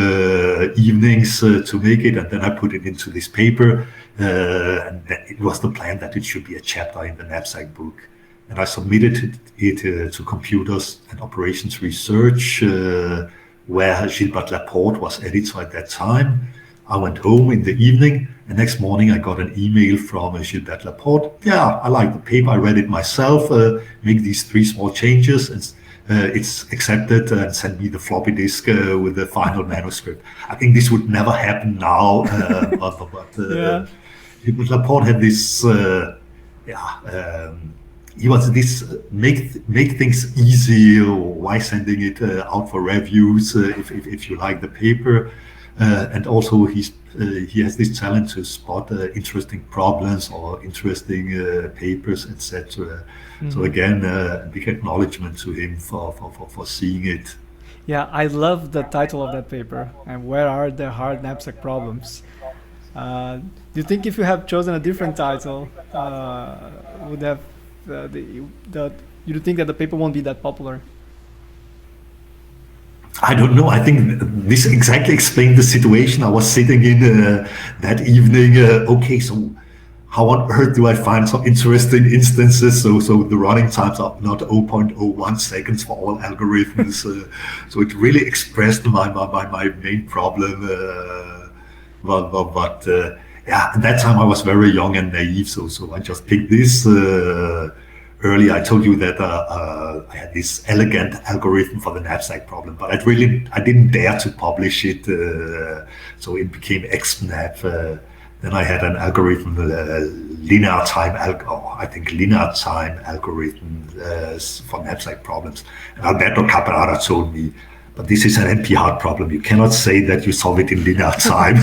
evenings to make it, and then I put it into this paper, and it was the plan that it should be a chapter in the Knapsack book. And I submitted it to Computers and Operations Research, where Gilbert Laporte was editor at that time. I went home in the evening, and next morning I got an email from Gilbert Laporte. Yeah, I like the paper, I read it myself, make these 3 small changes, and it's accepted and send me the floppy disk with the final manuscript. I think this would never happen now, but Laporte had this, he was this make things easy. Why sending it out for reviews if you like the paper, and also he has this talent to spot interesting problems or interesting papers, etc. So again, big acknowledgement to him for seeing it. Yeah, I love the title of that paper. And where are the hard knapsack problems? Do you think if you have chosen a different title, would have you think that the paper won't be that popular? I don't know. I think this exactly explained the situation I was sitting in that evening. Okay, so how on earth do I find some interesting instances? So the running times are not 0.01 seconds for all algorithms. So it really expressed my main problem. But at that time I was very young and naive. So I just picked this. Earlier, I told you that I had this elegant algorithm for the knapsack problem, but I didn't dare to publish it, so it became XNAP. Then I had an algorithm, linear time algorithm for knapsack problems. And Alberto Caprara told me, but this is an NP-hard problem. You cannot say that you solve it in linear time,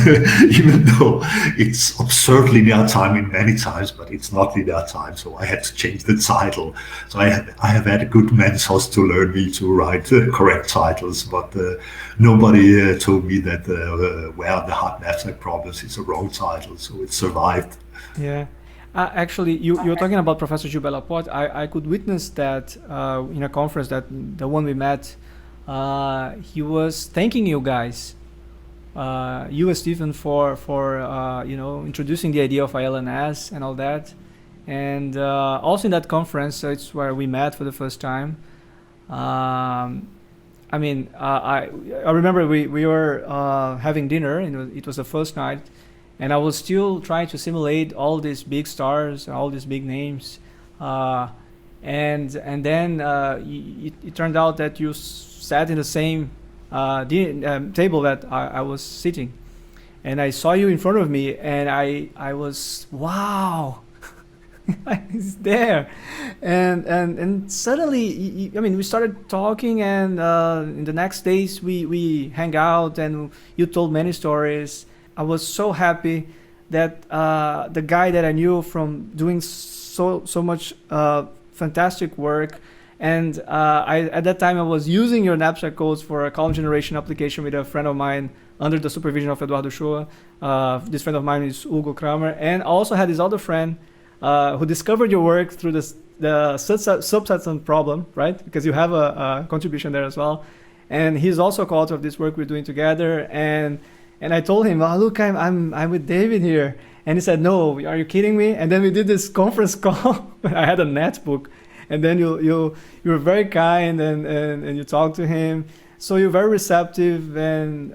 even though it's absurd linear time in many times, but it's not linear time. So I had to change the title. So I have had good mentors to learn me to write correct titles, but nobody told me that where the hard knapsack problems is a wrong title. So it survived. Yeah. Actually, you were talking about Professor Gilbert Laporte. I could witness that in a conference, that the one we met. He was thanking you guys, you and Stephen, for introducing the idea of ALNS and all that, and also in that conference, it's where we met for the first time. I remember we were having dinner, and it was the first night, and I was still trying to simulate all these big stars, all these big names, and then it turned out that you sat in the same table that I was sitting, and I saw you in front of me, and I was, wow, it's there, and suddenly, we started talking, and in the next days we hang out, and you told many stories. I was so happy that the guy that I knew from doing so much fantastic work. And at that time, I was using your knapsack codes for a column generation application with a friend of mine under the supervision of Eduardo Shoa. This friend of mine is Hugo Kramer. And I also had this other friend who discovered your work through the subsets problem, right? Because you have a contribution there as well. And he's also a co-author of this work we're doing together. And I told him, oh, look, I'm with David here. And he said, no, are you kidding me? And then we did this conference call. I had a netbook. And then you were very kind, and you talked to him. So you're very receptive, and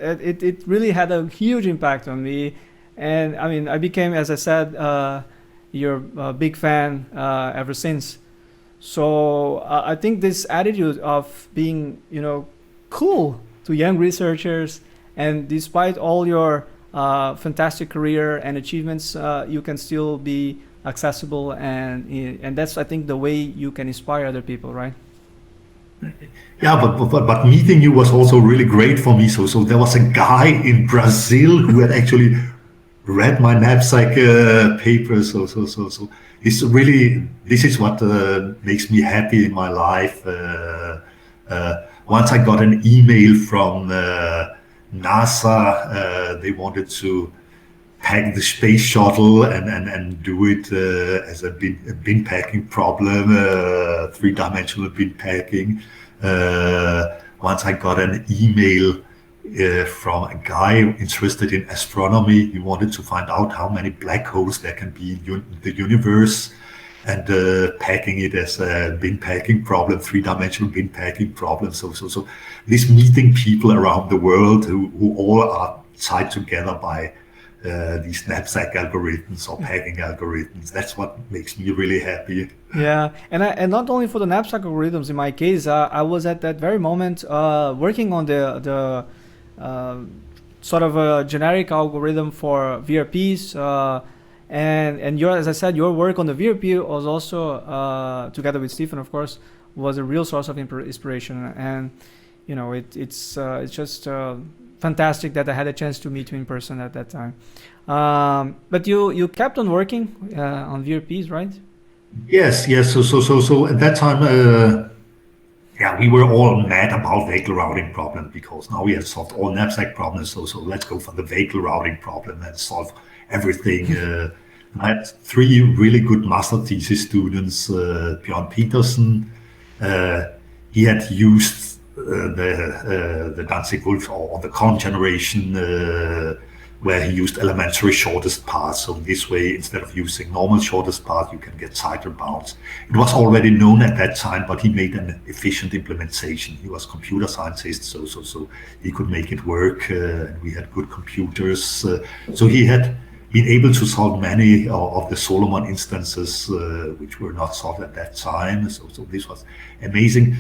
it really had a huge impact on me. And I became, as I said, your big fan ever since. So I think this attitude of being cool to young researchers, and despite all your fantastic career and achievements, you can still be accessible, and that's, I think, the way you can inspire other people, right? Yeah, but meeting you was also really great for me. So there was a guy in Brazil who had actually read my knapsack papers. So it's really, this is what makes me happy in my life. Once I got an email from NASA, they wanted to hack the space shuttle and do it as a bin packing problem, three-dimensional bin packing. Once I got an email from a guy interested in astronomy. He wanted to find out how many black holes there can be in the universe, and packing it as a bin packing problem, three-dimensional bin packing problem. So this meeting people around the world who all are tied together by these knapsack algorithms or packing algorithms. That's what makes me really happy. Yeah, and not only for the knapsack algorithms. In my case, I was at that very moment working on the sort of a generic algorithm for VRPs. And as I said, your work on the VRP was also, together with Stefan, of course, was a real source of inspiration. And it's just fantastic that I had a chance to meet you in person at that time. But you kept on working on VRPs, right? Yes. So at that time, we were all mad about vehicle routing problem, because now we have solved all knapsack problems. So let's go for the vehicle routing problem and solve everything. I had 3 really good master thesis students. Bjørn Petersen, he had used the Danzig Wolf or the current generation, where he used elementary shortest path. So this way, instead of using normal shortest path, you can get tighter bounds. It was already known at that time, but he made an efficient implementation. He was computer scientist, so he could make it work. And we had good computers. So he had been able to solve many of the Solomon instances, which were not solved at that time. So this was amazing,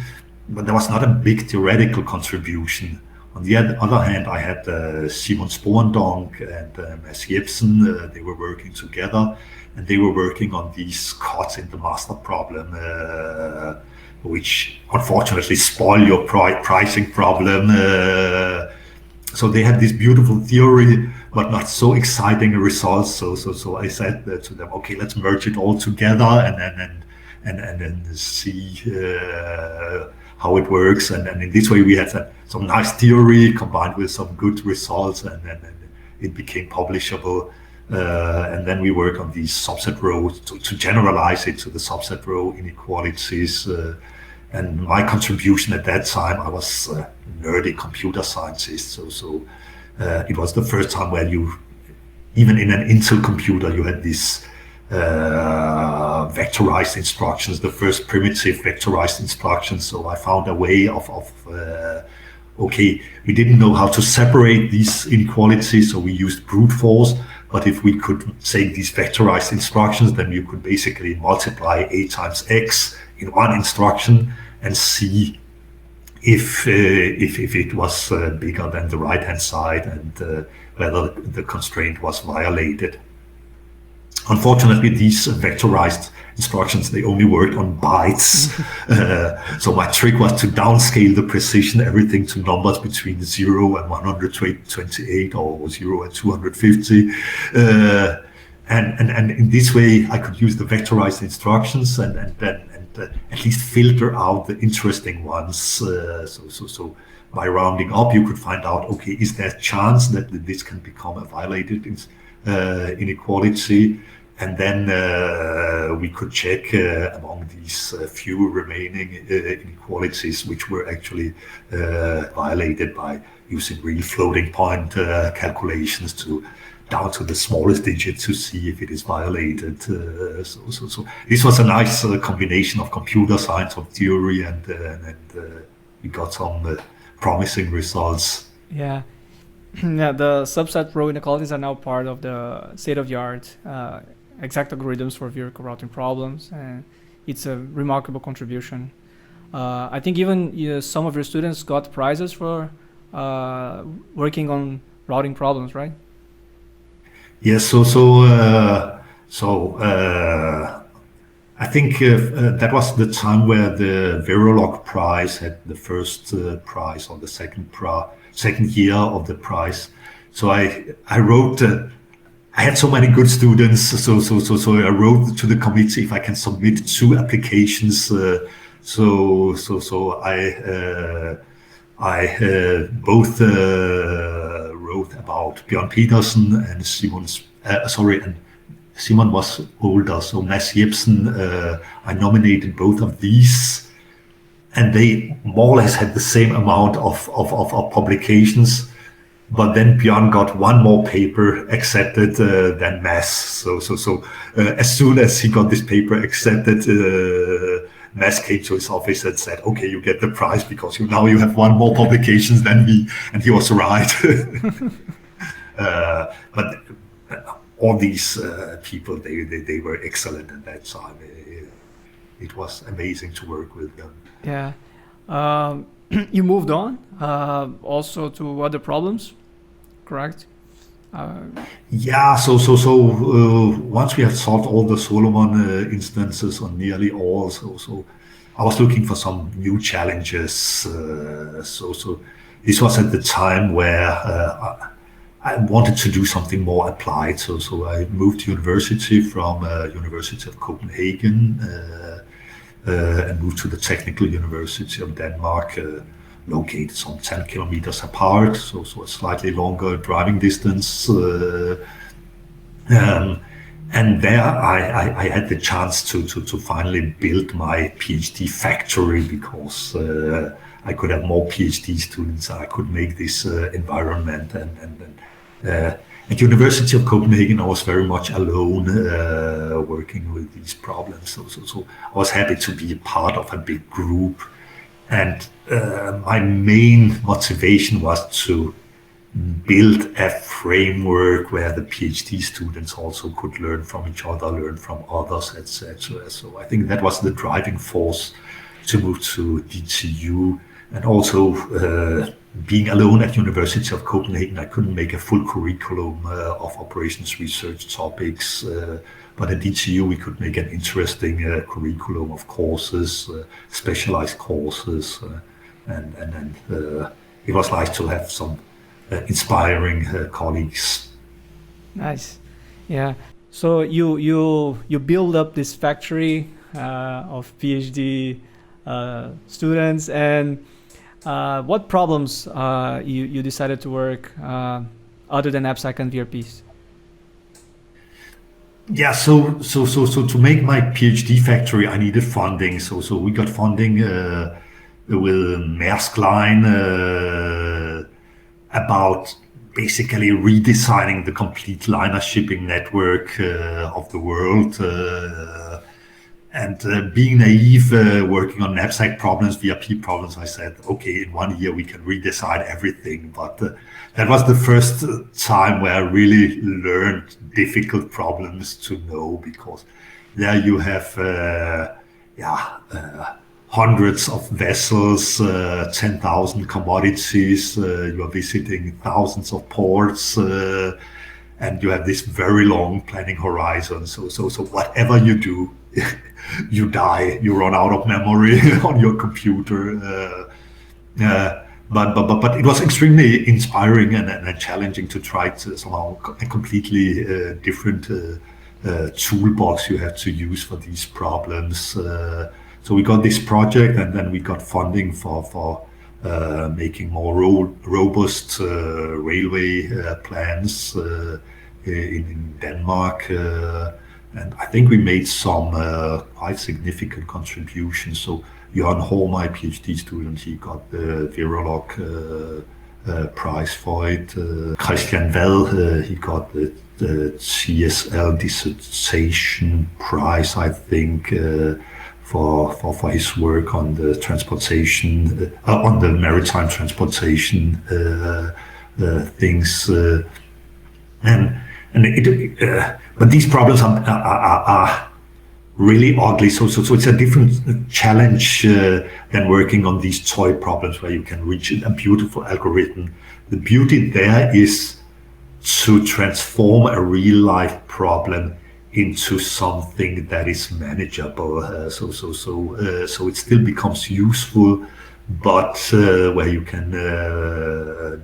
but there was not a big theoretical contribution. On the other hand, I had Simon Sporendonk and Mads Jepsen. They were working together, and they were working on these cuts in the master problem, which unfortunately spoil your pricing problem. So they had this beautiful theory, but not so exciting results. So I said to them, okay, let's merge it all together and then see how it works. And in this way, we had some nice theory combined with some good results, and it became publishable. And then we work on these subset rows to generalize it to the subset row inequalities. And my contribution at that time, I was a nerdy computer scientist. So it was the first time where even in an Intel computer, you had this vectorized instructions, the first primitive vectorized instructions. So I found a way of okay, we didn't know how to separate these inequalities, so we used brute force. But if we could take these vectorized instructions, then you could basically multiply a times x in one instruction and see if it was bigger than the right hand side, and whether the constraint was violated. Unfortunately, these vectorized instructions, they only worked on bytes. So my trick was to downscale the precision, everything to numbers between 0 and 128 or 0 and 250. And in this way, I could use the vectorized instructions and at least filter out the interesting ones. So by rounding up, you could find out, okay, is there a chance that this can become a violated inequality? And then we could check among these few remaining inequalities which were actually violated by using real floating point calculations down to the smallest digit to see if it is violated. So this was a nice combination of computer science, of theory, and we got some promising results. Yeah. Yeah, the subset row inequalities are now part of the state-of-the-art exact algorithms for vehicle routing problems, and it's a remarkable contribution. I think even some of your students got prizes for working on routing problems, right? Yes. So I think that was the time where the VeRoLog prize had the first prize, or the second year of the prize. So I wrote. I had so many good students, so I wrote to the committee if I can submit 2 applications. So I both wrote about Bjørn Petersen and Simon was older, so Mads Jepsen. I nominated both of these, and they more or less had the same amount of publications. But then Bjørn got one more paper accepted than Mads. So as soon as he got this paper accepted, Mads came to his office and said, "Okay, you get the prize because now you have one more publications than me." And he was right. But all these people, they were excellent at that time. It was amazing to work with them. Yeah. You moved on also to other problems, correct? Yeah, so once we had solved all the Solomon instances on nearly all, so I was looking for some new challenges. So this was at the time where I wanted to do something more applied. So I moved to university from University of Copenhagen and moved to the Technical University of Denmark, located some 10 kilometers apart, so a slightly longer driving distance. And there I had the chance to finally build my PhD factory, because I could have more PhD students. I could make this environment. And at University of Copenhagen, I was very much alone working with these problems. So I was happy to be a part of a big group. And my main motivation was to build a framework where the PhD students also could learn from each other, learn from others, etc. So I think that was the driving force to move to DTU. And also being alone at University of Copenhagen, I couldn't make a full curriculum of operations research topics. But at DTU, we could make an interesting curriculum of courses, specialized courses, and it was nice to have some inspiring colleagues. Nice, yeah. So you build up this factory of PhD students, and what problems you decided to work other than Knapsack and VRPs? Yeah, so to make my PhD factory, I needed funding. So we got funding with Maersk Line about basically redesigning the complete liner shipping network of the world. And being naive, working on knapsack problems, VRP problems, I said, okay, in 1 year we can redesign everything. But that was the first time where I really learned difficult problems to know, because there you have hundreds of vessels, 10,000 commodities, you are visiting thousands of ports, and you have this very long planning horizon. So whatever you do, you die, you run out of memory on your computer. But it was extremely inspiring and challenging to try to somehow a completely different toolbox you have to use for these problems. So we got this project, and then we got funding for making more robust railway plans in Denmark. And I think we made some quite significant contributions. So Jørgen Hall, my PhD student, he got the VeRoLog prize for it. Christian Vad, he got the TSL dissertation prize, I think, for his work on the transportation, on the maritime transportation things. But these problems are really ugly. So it's a different challenge than working on these toy problems where you can reach a beautiful algorithm. The beauty there is to transform a real life problem into something that is manageable. So it still becomes useful, but where you can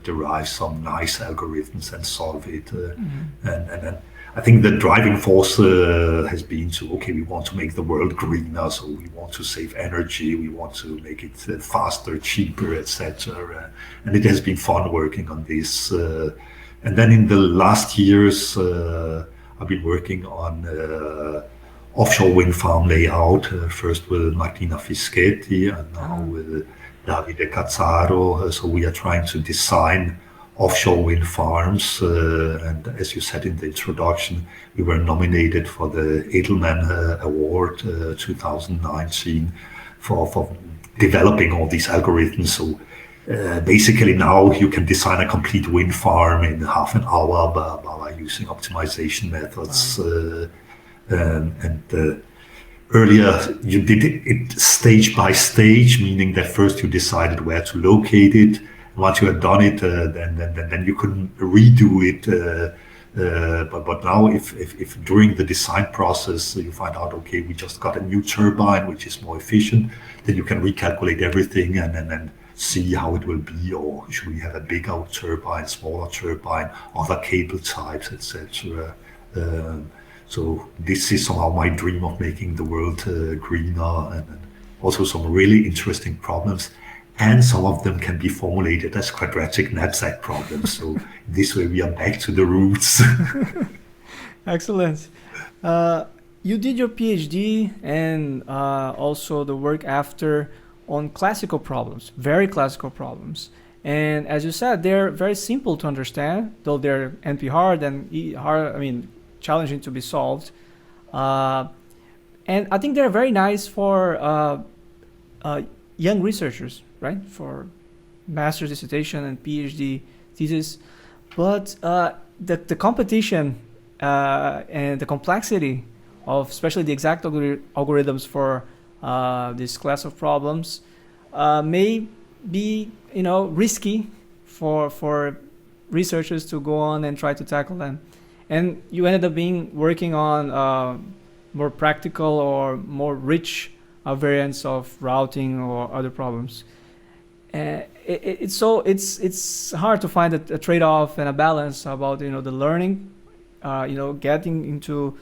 derive some nice algorithms and solve it. And I think the driving force has been to, okay, we want to make the world greener, so we want to save energy, we want to make it faster, cheaper, etc. And it has been fun working on this. And then in the last years, I've been working on offshore wind farm layout, first with Martina Fischetti and now with Davide Cazzaro. So we are trying to design offshore wind farms, and as you said in the introduction, we were nominated for the Edelman Award 2019 for developing all these algorithms. So basically now you can design a complete wind farm in half an hour by using optimization methods. Earlier you did it stage by stage, meaning that first you decided where to locate it. Once you had done it, then you couldn't redo it. But now, if during the design process you find out, okay, we just got a new turbine which is more efficient, then you can recalculate everything and then see how it will be, or should we have a bigger turbine, smaller turbine, other cable types, etc. So this is somehow my dream of making the world greener, and also some really interesting problems. And some of them can be formulated as quadratic knapsack problems. So this way we are back to the roots. Excellent. You did your PhD and also the work after on classical problems, very classical problems. And as you said, they're very simple to understand, though they're NP hard and challenging to be solved. And I think they're very nice for young researchers, right? For master's dissertation and PhD thesis. But the competition and the complexity of especially the exact algorithms for this class of problems may be, risky for researchers to go on and try to tackle them. And you ended up working on more practical or more rich variants of routing or other problems. It's hard to find a trade-off and a balance about the learning, getting to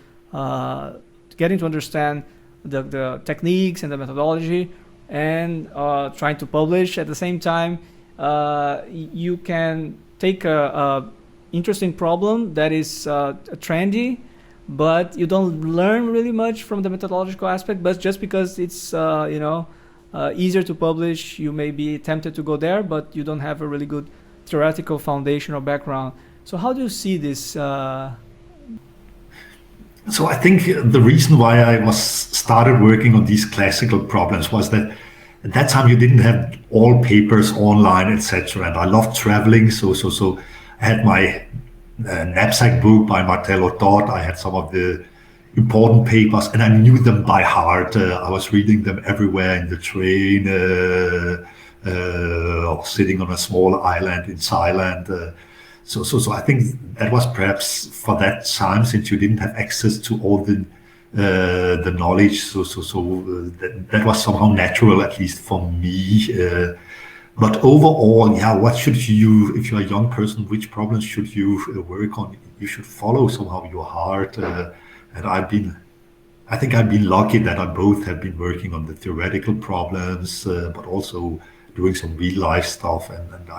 understand the techniques and the methodology, and trying to publish at the same time. You can take a interesting problem that is trendy, but you don't learn really much from the methodological aspect. But just because it's easier to publish, you may be tempted to go there, but you don't have a really good theoretical foundation or background. So how do you see this? So I think the reason why I started working on these classical problems was that at that time you didn't have all papers online, etc. And I loved traveling, so I had my knapsack book by Martello Dodd. I had some of the important papers, and I knew them by heart. I was reading them everywhere in the train, or sitting on a small island in Thailand. So I think that was perhaps for that time, since you didn't have access to all the knowledge. So that was somehow natural, at least for me. But overall, what should you, if you're a young person, which problems should you work on? You should follow somehow your heart. And I think I've been lucky that I both have been working on the theoretical problems, but also doing some real life stuff. And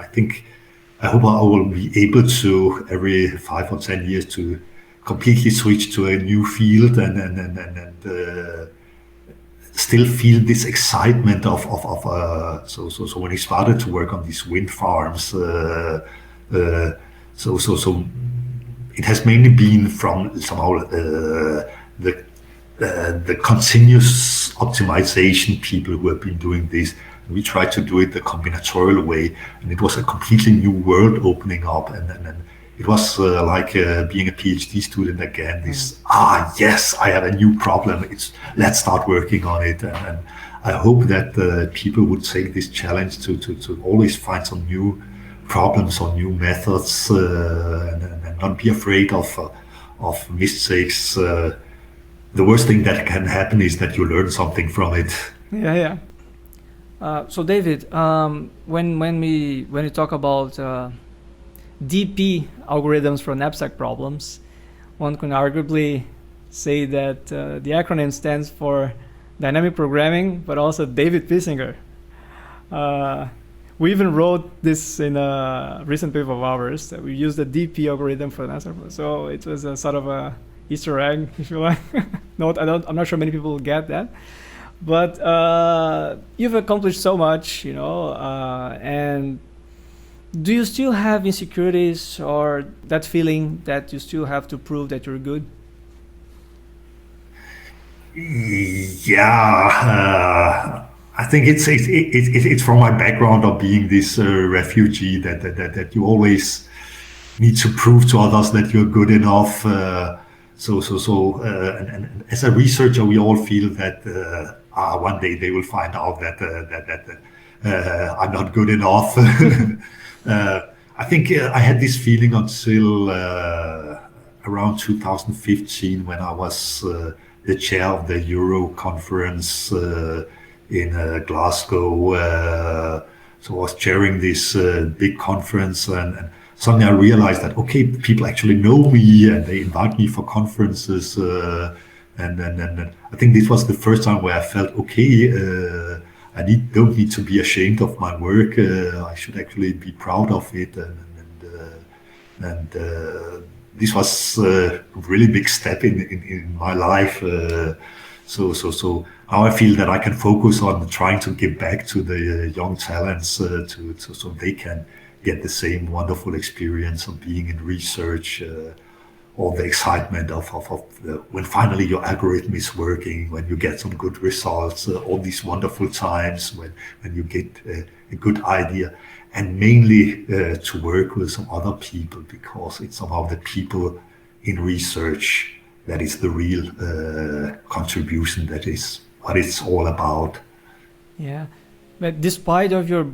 I hope I will be able to, every 5 or 10 years, to completely switch to a new field and still feel this excitement of so when I started to work on these wind farms, so it has mainly been from somehow the continuous optimization people who have been doing this. We tried to do it the combinatorial way, and it was a completely new world opening up, and it was like being a PhD student again. Yes, I have a new problem. Let's start working on it, and I hope that people would take this challenge to always find some new problems or new methods, and not be afraid of mistakes. The worst thing that can happen is that you learn something from it. Yeah. So David, when we talk about DP algorithms for knapsack problems, one can arguably say that the acronym stands for dynamic programming, but also David Pisinger. We even wrote this in a recent paper of ours that we used the DP algorithm for knapsack. So it was a sort of a Easter egg, if you like. I'm not sure many people will get that. But you've accomplished so much, and do you still have insecurities or that feeling that you still have to prove that you're good? I think it's from my background of being this refugee that you always need to prove to others that you're good enough. And as a researcher, we all feel that one day they will find out that I'm not good enough. I think I had this feeling until around 2015 when I was the chair of the Euro conference in Glasgow. So I was chairing this big conference, and suddenly I realized that, okay, people actually know me and they invite me for conferences. And I think this was the first time where I felt, okay, I don't need to be ashamed of my work. I should actually be proud of it. And this was a really big step in my life. So now I feel that I can focus on trying to give back to the young talents so they can get the same wonderful experience of being in research, all the excitement of when finally your algorithm is working, when you get some good results, all these wonderful times when you get a good idea, and mainly to work with some other people, because it's somehow the people in research that is the real contribution, that is what it's all about. Yeah, but despite of your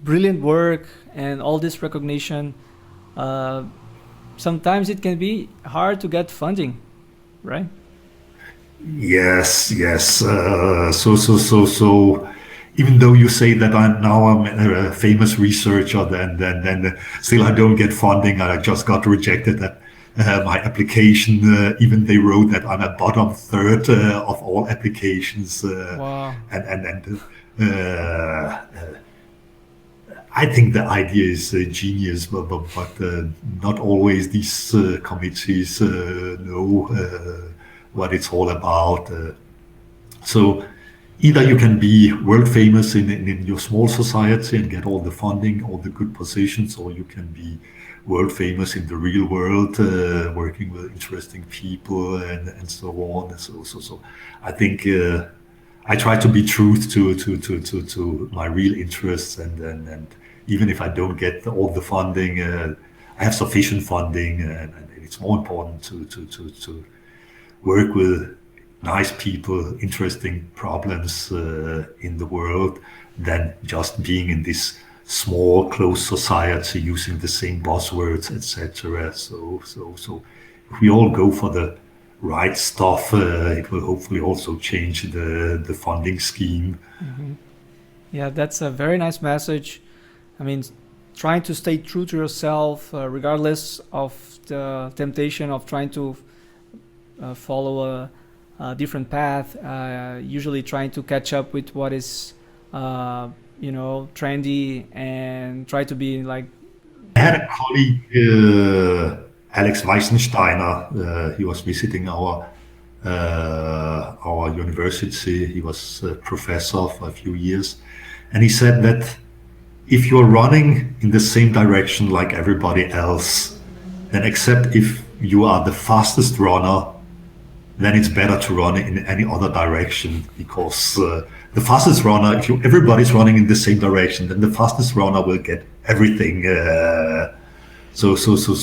brilliant work and all this recognition, sometimes it can be hard to get funding, right? Yes. So even though you say that I'm a famous researcher, then still I don't get funding. I just got rejected at my application. Even they wrote that I'm a bottom third of all applications. Wow. And I think the idea is genius, but not always these committees know what it's all about. So either you can be world famous in your small society and get all the funding, all the good positions, or you can be world famous in the real world, working with interesting people and so on. So I think I try to be true to my real interests, and even if I don't get all the funding, I have sufficient funding, and it's more important to work with nice people, interesting problems in the world, than just being in this small, closed society using the same buzzwords, etc. So if we all go for the right stuff, it will hopefully also change the funding scheme. Mm-hmm. Yeah, that's a very nice message. I mean, trying to stay true to yourself, regardless of the temptation of trying to follow a different path, usually trying to catch up with what is, trendy, and try to be like... I had a colleague, Alex Weissensteiner. He was visiting our university. He was a professor for a few years, and he said that if you're running in the same direction like everybody else, then except if you are the fastest runner, then it's better to run in any other direction, because the fastest runner, if everybody's running in the same direction, then the fastest runner will get everything. So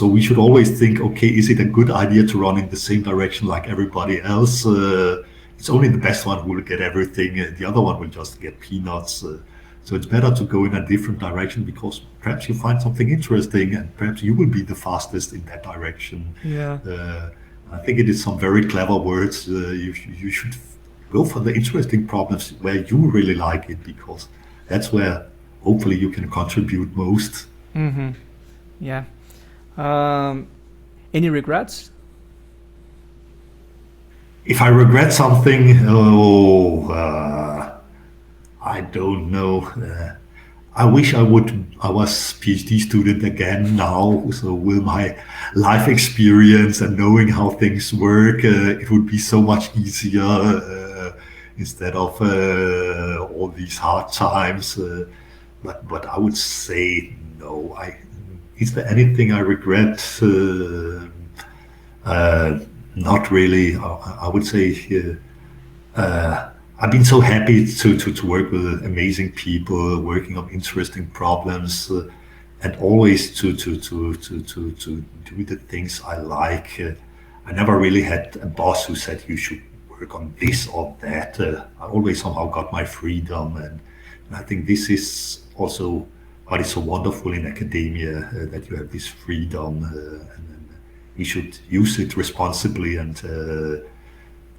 we should always think, okay, is it a good idea to run in the same direction like everybody else? It's only the best one who will get everything. The other one will just get peanuts. So it's better to go in a different direction, because perhaps you find something interesting and perhaps you will be the fastest in that direction. Yeah. I think it is some very clever words. You should go for the interesting problems where you really like it, because that's where hopefully you can contribute most. Mm-hmm. Yeah. Any regrets? If I regret something, I don't know. I wish I was PhD student again now. So with my life experience and knowing how things work, it would be so much easier instead of all these hard times. But I would say no. Is there anything I regret? Not really. I would say I've been so happy to work with amazing people, working on interesting problems, and always to do the things I like. I never really had a boss who said you should work on this or that. I always somehow got my freedom, and I think this is also what is so wonderful in academia, that you have this freedom, and we should use it responsibly and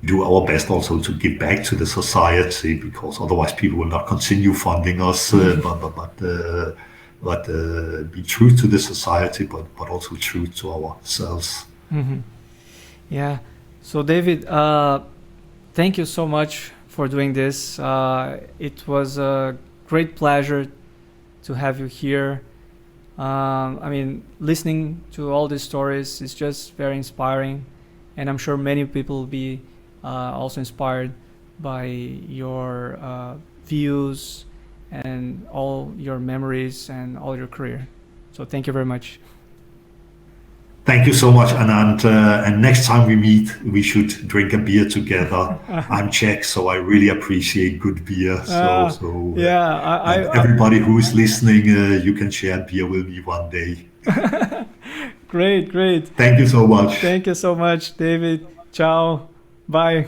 do our best also to give back to the society, because otherwise people will not continue funding us. But be true to the society, but also true to ourselves. Mm-hmm. Yeah. So David, thank you so much for doing this. It was a great pleasure to have you here. I mean, listening to all these stories is just very inspiring, and I'm sure many people will be also inspired by your views and all your memories and all your career. So thank you very much. Thank you so much, Anand. And next time we meet, we should drink a beer together. I'm Czech, so I really appreciate good beer. Everybody who is listening, you can share beer with me one day. Great. Thank you so much. Thank you so much, David. Ciao. Bye.